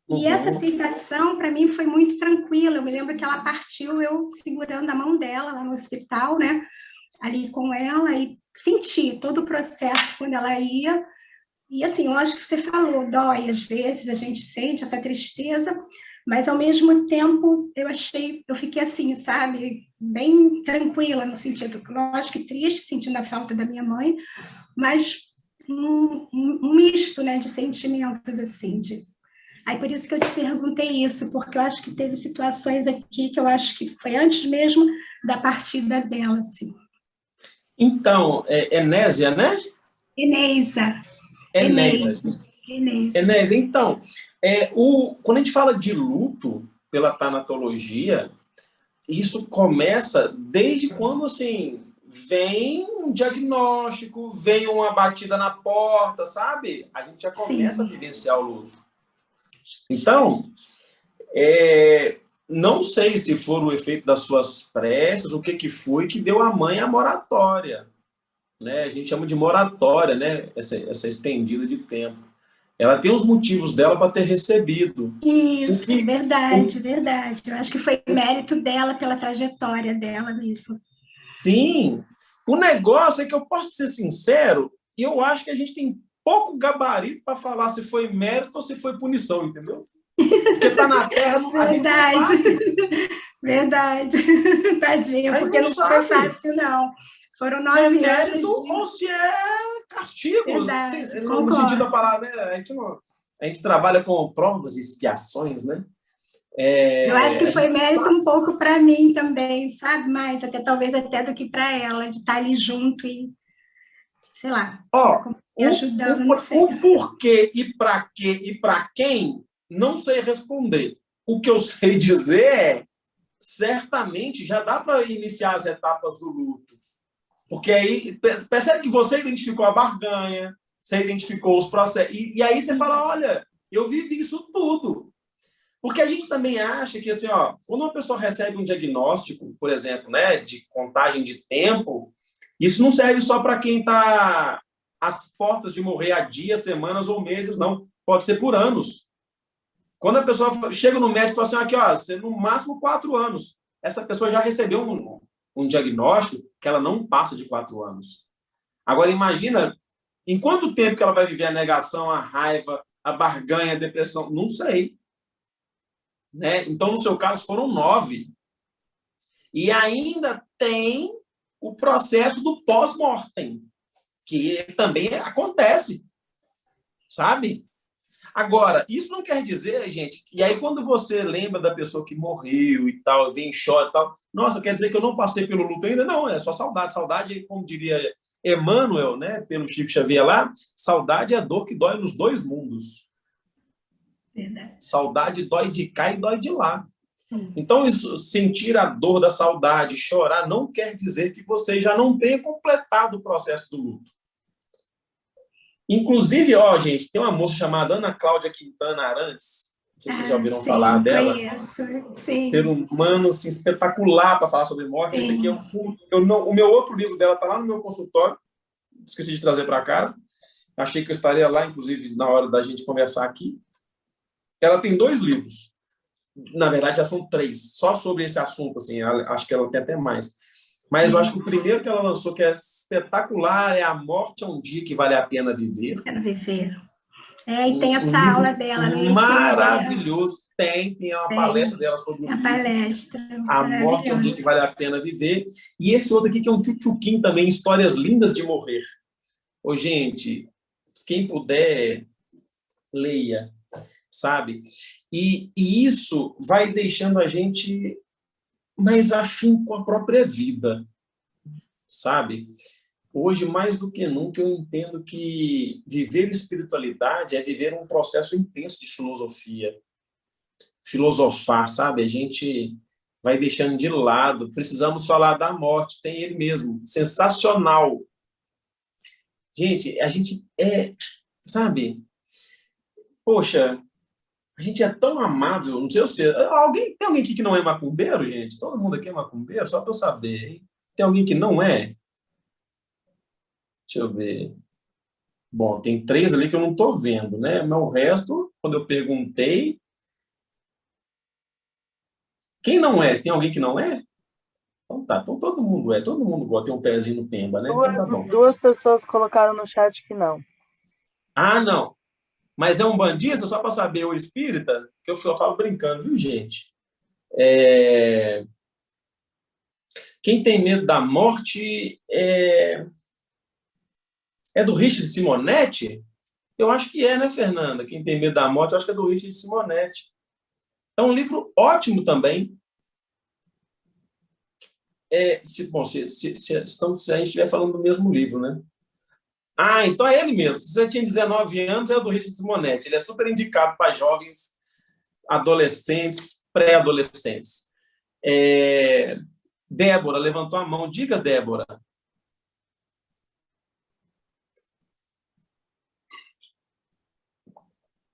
E essa aceitação, para mim, foi muito tranquila. Eu me lembro que ela partiu, eu segurando a mão dela lá no hospital, né? Ali com ela, e senti todo o processo quando ela ia. E, assim, lógico que você falou, dói às vezes, a gente sente essa tristeza, mas, ao mesmo tempo, eu fiquei assim, sabe? Bem tranquila, no sentido, lógico que triste, sentindo a falta da minha mãe, mas um misto, né, de sentimentos, assim, Aí, por isso que eu te perguntei isso, porque eu acho que teve situações aqui que eu acho que foi antes mesmo da partida dela, assim. Então, Enésia, né? Eneisa. Enésia. Então, quando a gente fala de luto pela tanatologia, isso começa desde quando, assim, vem um diagnóstico, vem uma batida na porta, sabe? A gente já começa a vivenciar o luto. Então, não sei se for o efeito das suas preces, o que foi que deu à mãe a moratória. né? A gente chama de moratória, né? Essa estendida de tempo. Ela tem os motivos dela para ter recebido. Isso, O, verdade, verdade. Eu acho que foi mérito dela pela trajetória dela nisso. sim, o negócio é que eu posso ser sincero, e eu acho que a gente tem pouco gabarito para falar se foi mérito ou se foi punição, entendeu? Porque tá na Terra, a gente não Verdade, sabe. verdade. Tadinha, A gente porque não não foi sabe fácil, não. Foram se é 9 anos mérito ou se é castigo. Verdade, No sentido da concordo. palavra, né? A gente trabalha com provas e expiações, né? Eu acho que A foi gente mérito sabe. um pouco para mim também, sabe? Mais, até talvez até do que para ela, de estar ali junto e, sei lá, Ó, me ajudando, não sei. o porquê e para quem, não sei responder. O que eu sei dizer é, certamente já dá para iniciar as etapas do luto. Porque aí, percebe que você identificou a barganha, você identificou os processos, e aí você fala, olha, eu vivi isso tudo. Porque a gente também acha que, assim, ó, quando uma pessoa recebe um diagnóstico, por exemplo, né, de contagem de tempo, isso não serve só para quem está às portas de morrer há dias, semanas ou meses, não. Pode ser por anos. Quando a pessoa chega no médico e fala assim, aqui, ó, você no máximo 4 anos. Essa pessoa já recebeu um diagnóstico que ela não passa de 4 anos. Agora, imagina, em quanto tempo que ela vai viver a negação, a raiva, a barganha, a depressão? Não sei. Né? Então, no seu caso, foram 9. E ainda tem o processo do pós-mortem, que também acontece, sabe? Agora, isso não quer dizer, gente, e aí quando você lembra da pessoa que morreu e tal, vem em choro e tal, nossa, quer dizer que eu não passei pelo luto ainda? Não, é só saudade. Saudade, como diria Emmanuel, né, pelo Chico Xavier lá, saudade é a dor que dói nos dois mundos. Verdade. Saudade dói de cá e dói de lá. Então, isso, sentir a dor da saudade, chorar, não quer dizer que você já não tenha completado o processo do luto. Inclusive, ó, gente, tem uma moça chamada Ana Cláudia Quintana Arantes, não sei se vocês já ouviram falar Sim, dela, conheço. ser Sim, humano assim, espetacular para falar sobre morte. Esse aqui sim. o meu outro livro dela está lá no meu consultório, esqueci de trazer para casa, achei que eu estaria lá, inclusive, na hora da gente conversar aqui. Ela tem 2 livros, na verdade já são 3, só sobre esse assunto, assim, acho que ela tem até mais. Mas eu acho que o primeiro que ela lançou, que é espetacular, é A Morte é um Dia que Vale a Pena Viver. Quero viver. E tem Um essa aula livro dela no YouTube dela. maravilhoso. Tem uma palestra Tem dela sobre o a livro. palestra, A Morte é um Dia que maravilhosa. Vale a Pena Viver. E esse outro aqui, que é um tchutchuquinho também, Histórias Lindas de Morrer. Ô, gente, quem puder, leia, sabe? E isso vai deixando a gente mais afim com a própria vida, sabe? Hoje, mais do que nunca, eu entendo que viver espiritualidade é viver um processo intenso de filosofia. Filosofar, sabe? A gente vai deixando de lado. Precisamos falar da morte, tem ele mesmo. Sensacional. Gente, a gente sabe? Poxa, a gente é tão amável, não sei se você... Tem alguém aqui que não é macumbeiro, gente? Todo mundo aqui é macumbeiro? Só para eu saber, hein? Tem alguém que não é? Deixa eu ver. Bom, tem 3 ali que eu não estou vendo, né? Mas o resto, quando eu perguntei... Quem não é? Tem alguém que não é? Então tá, então todo mundo gosta, tem um pezinho no Pemba, né? Então tá bom. Duas pessoas colocaram no chat que não. Ah, não. Mas é um bandista, só para saber, o espírita, que eu só falo brincando, viu, gente? Quem tem medo da morte é do Richard Simonetti? Eu acho que é, né, Fernanda? Quem tem medo da morte, eu acho que é do Richard Simonetti. É um livro ótimo também. Se a gente estiver falando do mesmo livro, né? Ah, então é ele mesmo. Se você tinha 19 anos, é o do Richard Simonetti. Ele é super indicado para jovens, adolescentes, pré-adolescentes. Débora levantou a mão. Diga, Débora.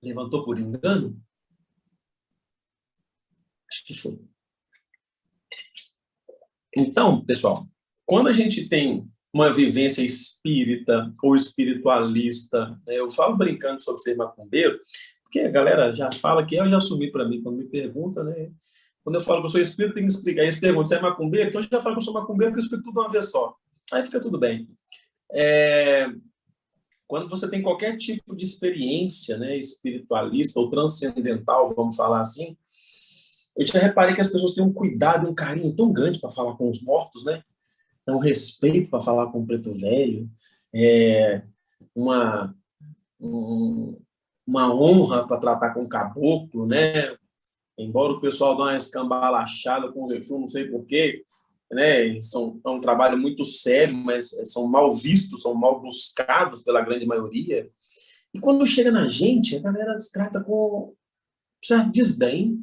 Levantou por engano? Acho que foi. Então, pessoal, quando a gente tem uma vivência espírita ou espiritualista. Né? Eu falo brincando sobre ser macumbeiro, porque a galera já fala que eu já assumi para mim quando me pergunta, né? Quando eu falo que eu sou espírita, tem que explicar. Aí eles perguntam, você é macumbeiro? Então eu já falo que eu sou macumbeiro, porque eu explico tudo de uma vez só. Aí fica tudo bem. Quando você tem qualquer tipo de experiência, né, espiritualista ou transcendental, vamos falar assim, eu já reparei que as pessoas têm um cuidado, um carinho tão grande para falar com os mortos, né? Um respeito para falar com o preto velho, uma honra para tratar com o caboclo, né? Embora o pessoal dê uma escambalachada com os Exu, não sei porquê, né? É um trabalho muito sério, mas são mal vistos, são mal buscados pela grande maioria. E quando chega na gente, a galera se trata com certo desdém.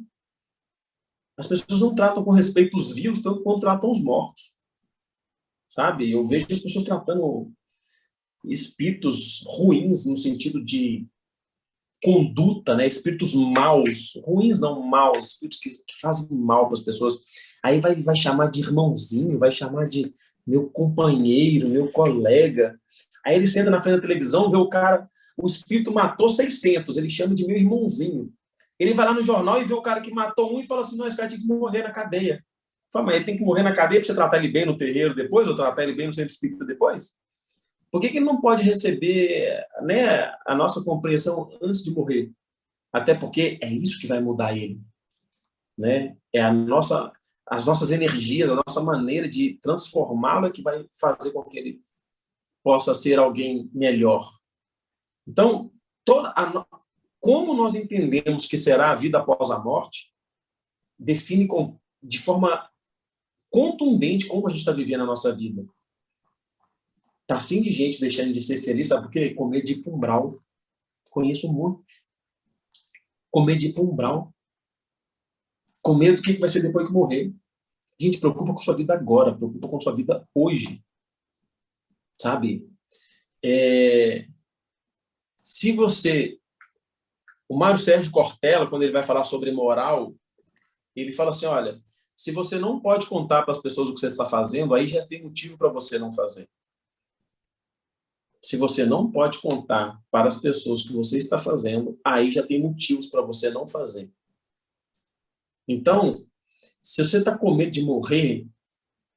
As pessoas não tratam com respeito os vivos, tanto quanto tratam os mortos. Sabe? Eu vejo as pessoas tratando espíritos ruins no sentido de conduta, né? Espíritos maus, ruins não, maus, espíritos que fazem mal para as pessoas. Aí vai chamar de irmãozinho, vai chamar de meu companheiro, meu colega. Aí ele senta na frente da televisão, vê o cara, o espírito matou 600, ele chama de meu irmãozinho. Ele vai lá no jornal e vê o cara que matou um e fala assim, não, esse cara tinha que morrer na cadeia. Fala, mas ele tem que morrer na cadeia para você tratar ele bem no terreiro depois, ou tratar ele bem no centro espírita depois? Por que ele não pode receber, né, a nossa compreensão antes de morrer? Até porque é isso que vai mudar ele. Né? As nossas energias, a nossa maneira de transformá-lo que vai fazer com que ele possa ser alguém melhor. Então, como nós entendemos que será a vida após a morte, define de forma contundente como a gente está vivendo a nossa vida. Está assim de gente deixando de ser feliz, sabe por quê? Com medo de ir para umbral. Conheço um monte. Com medo de ir para umbral. Com medo do que vai ser depois que morrer. Gente, preocupa com sua vida agora, preocupa com sua vida hoje. Sabe? Se você... O Mário Sérgio Cortella, quando ele vai falar sobre moral, ele fala assim, olha, se você não pode contar para as pessoas o que você está fazendo, aí já tem motivo para você não fazer. Se você não pode contar para as pessoas o que você está fazendo, aí já tem motivos para você não fazer. Então, se você está com medo de morrer,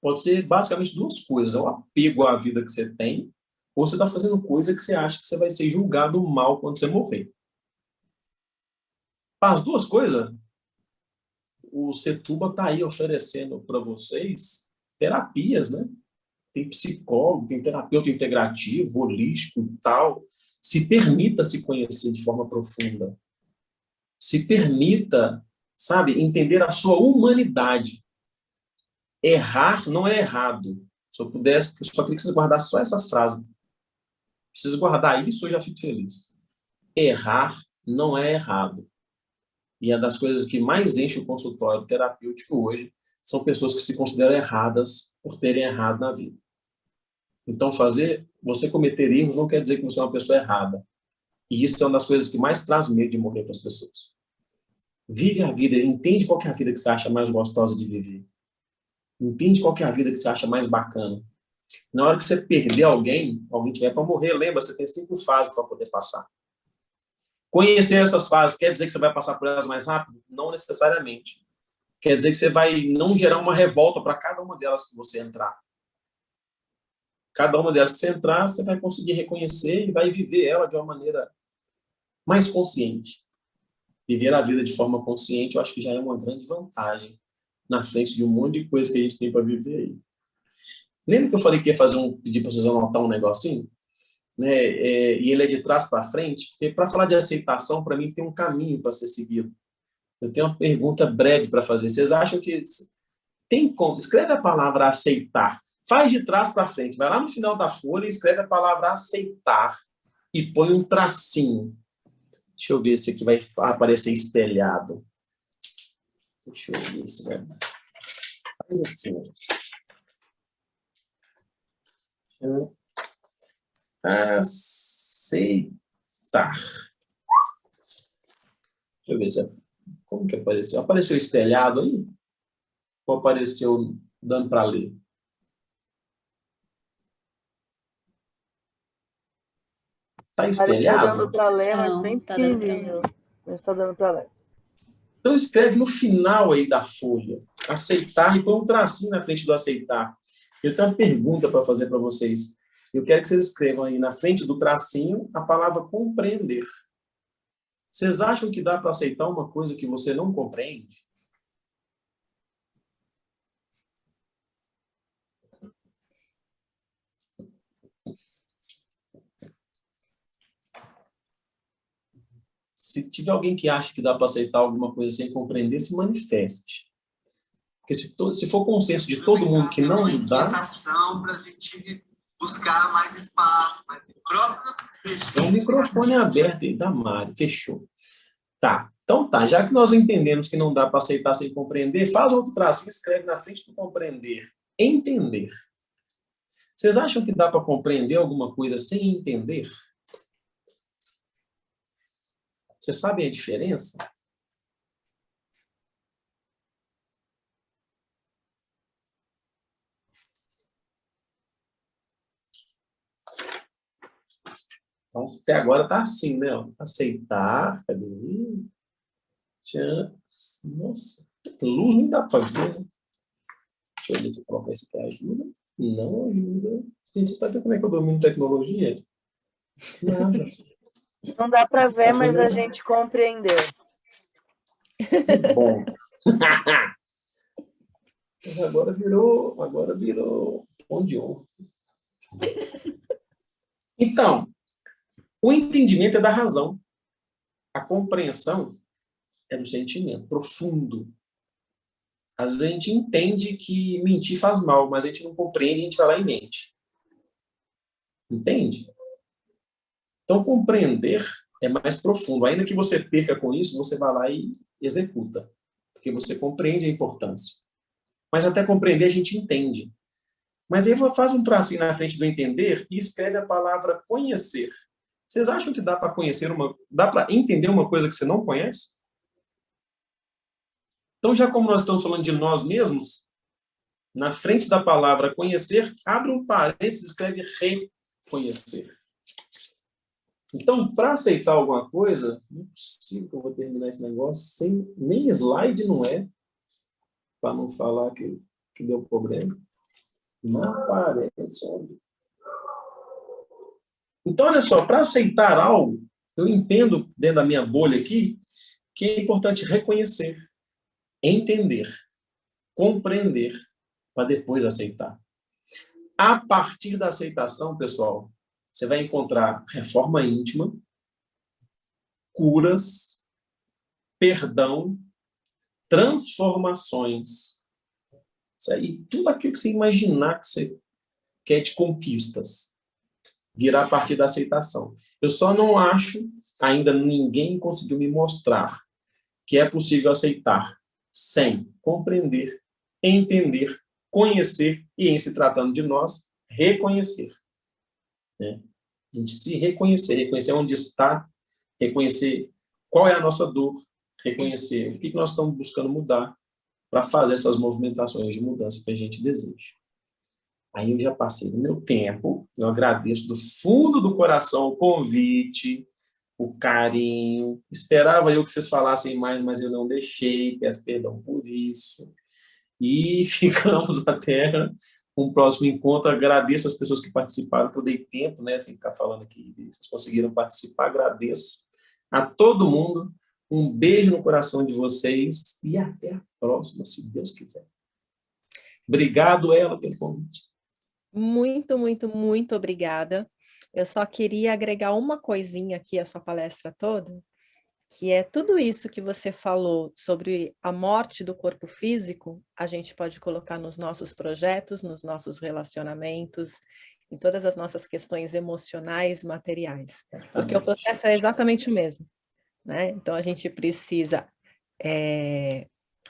pode ser basicamente duas coisas. É o apego à vida que você tem, ou você está fazendo coisa que você acha que você vai ser julgado mal quando você morrer. Para as duas coisas, o Setúbal está aí oferecendo para vocês terapias, né? Tem psicólogo, tem terapeuta integrativo, holístico e tal. Se permita se conhecer de forma profunda. Se permita, sabe, entender a sua humanidade. Errar não é errado. Se eu pudesse, eu só queria que vocês guardassem só essa frase. Se vocês guardar isso, eu já fico feliz. Errar não é errado. E é das coisas que mais enche o consultório terapêutico hoje são pessoas que se consideram erradas por terem errado na vida. Então, você cometer erros não quer dizer que você é uma pessoa errada. E isso é uma das coisas que mais traz medo de morrer para as pessoas. Vive a vida, entende qual que é a vida que você acha mais gostosa de viver. Entende qual que é a vida que você acha mais bacana. Na hora que você perder alguém tiver para morrer, lembra, você tem 5 fases para poder passar. Conhecer essas fases quer dizer que você vai passar por elas mais rápido? Não necessariamente. Quer dizer que você vai não gerar uma revolta para cada uma delas que você entrar. Cada uma delas que você entrar, você vai conseguir reconhecer e vai viver ela de uma maneira mais consciente. Viver a vida de forma consciente, eu acho que já é uma grande vantagem na frente de um monte de coisa que a gente tem para viver aí. Lembra que eu falei que ia pedir para vocês anotar um negocinho? Né? E ele é de trás para frente, porque para falar de aceitação, para mim tem um caminho para ser seguido. Eu tenho uma pergunta breve para fazer. Vocês acham que tem como? Escreve a palavra aceitar. Faz de trás para frente. Vai lá no final da folha e escreve a palavra aceitar e põe um tracinho. Deixa eu ver se aqui vai aparecer espelhado. Deixa eu ver se vai. Faz assim. Aceitar. Deixa eu ver se... Como que apareceu? Apareceu espelhado aí? Ou apareceu dando para ler? Tá Está dando espelhado? para ler, mas Não, bem tá dando pra pequenininho. Mas está dando para ler. Então, escreve no final aí da folha. Aceitar, e põe um tracinho na frente do aceitar. Eu tenho uma pergunta para fazer para vocês. Eu quero que vocês escrevam aí na frente do tracinho a palavra compreender. Vocês acham que dá para aceitar uma coisa que você não compreende? Se tiver alguém que acha que dá para aceitar alguma coisa sem compreender, se manifeste. Porque se for consenso de todo mundo que não dá... para a gente buscar mais espaço. Mas é um microfone aberto aí da Mari. Fechou. Tá. Então tá. Já que nós entendemos que não dá para aceitar sem compreender, faz outro traço e escreve na frente do compreender. Entender. Vocês acham que dá para compreender alguma coisa sem entender? Vocês sabem a diferença? Então, até agora tá assim, né? Aceitar. Cadê? Nossa, luz não dá para ver. Deixa eu ver se eu colocar isso aqui ajuda. Não ajuda. Gente, você sabe como é que eu domino tecnologia? Nada. Não dá para ver, mas a gente compreendeu. Que bom. Mas agora virou pão de honra. Então, o entendimento é da razão. A compreensão é do sentimento profundo. Às vezes a gente entende que mentir faz mal, mas a gente não compreende, a gente vai lá e mente. Entende? Então, compreender é mais profundo. Ainda que você perca com isso, você vai lá e executa. Porque você compreende a importância. Mas até compreender a gente entende. Mas aí faz um tracinho na frente do entender e escreve a palavra conhecer. Vocês acham que dá para dá para entender uma coisa que você não conhece? Então, já como nós estamos falando de nós mesmos, na frente da palavra conhecer, abre um parênteses e escreve reconhecer. Então, para aceitar alguma coisa, não é possível que eu vou terminar esse negócio sem nem slide, não é? Para não falar que deu problema. Não aparece. Então, olha só, para aceitar algo, eu entendo dentro da minha bolha aqui que é importante reconhecer, entender, compreender, para depois aceitar. A partir da aceitação, pessoal, você vai encontrar reforma íntima, curas, perdão, transformações. E tudo aquilo que você imaginar que você quer de conquistas virá a partir da aceitação. Eu só não acho, ainda ninguém conseguiu me mostrar que é possível aceitar sem compreender, entender, conhecer e, em se tratando de nós, reconhecer. Né? A gente se reconhecer onde está, reconhecer qual é a nossa dor, reconhecer o que nós estamos buscando mudar para fazer essas movimentações de mudança que a gente deseja. Aí eu já passei do meu tempo, eu agradeço do fundo do coração o convite, o carinho. Esperava eu que vocês falassem mais, mas eu não deixei, peço perdão por isso. E ficamos até um próximo encontro. Agradeço as pessoas que participaram, que eu dei tempo, né, sem ficar falando aqui. Vocês conseguiram participar, agradeço a todo mundo. Um beijo no coração de vocês e até a próxima, se Deus quiser. Obrigado, Ela, pelo convite. Muito, muito, muito obrigada. Eu só queria agregar uma coisinha aqui à sua palestra toda, que é tudo isso que você falou sobre a morte do corpo físico, a gente pode colocar nos nossos projetos, nos nossos relacionamentos, em todas as nossas questões emocionais, materiais. Porque o processo é exatamente o mesmo, né? Então, a gente precisa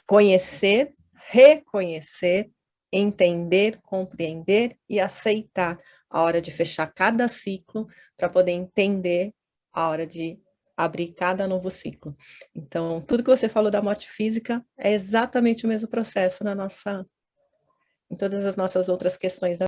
conhecer, reconhecer, entender, compreender e aceitar a hora de fechar cada ciclo para poder entender a hora de abrir cada novo ciclo. Então, tudo que você falou da morte física é exatamente o mesmo processo em todas as nossas outras questões da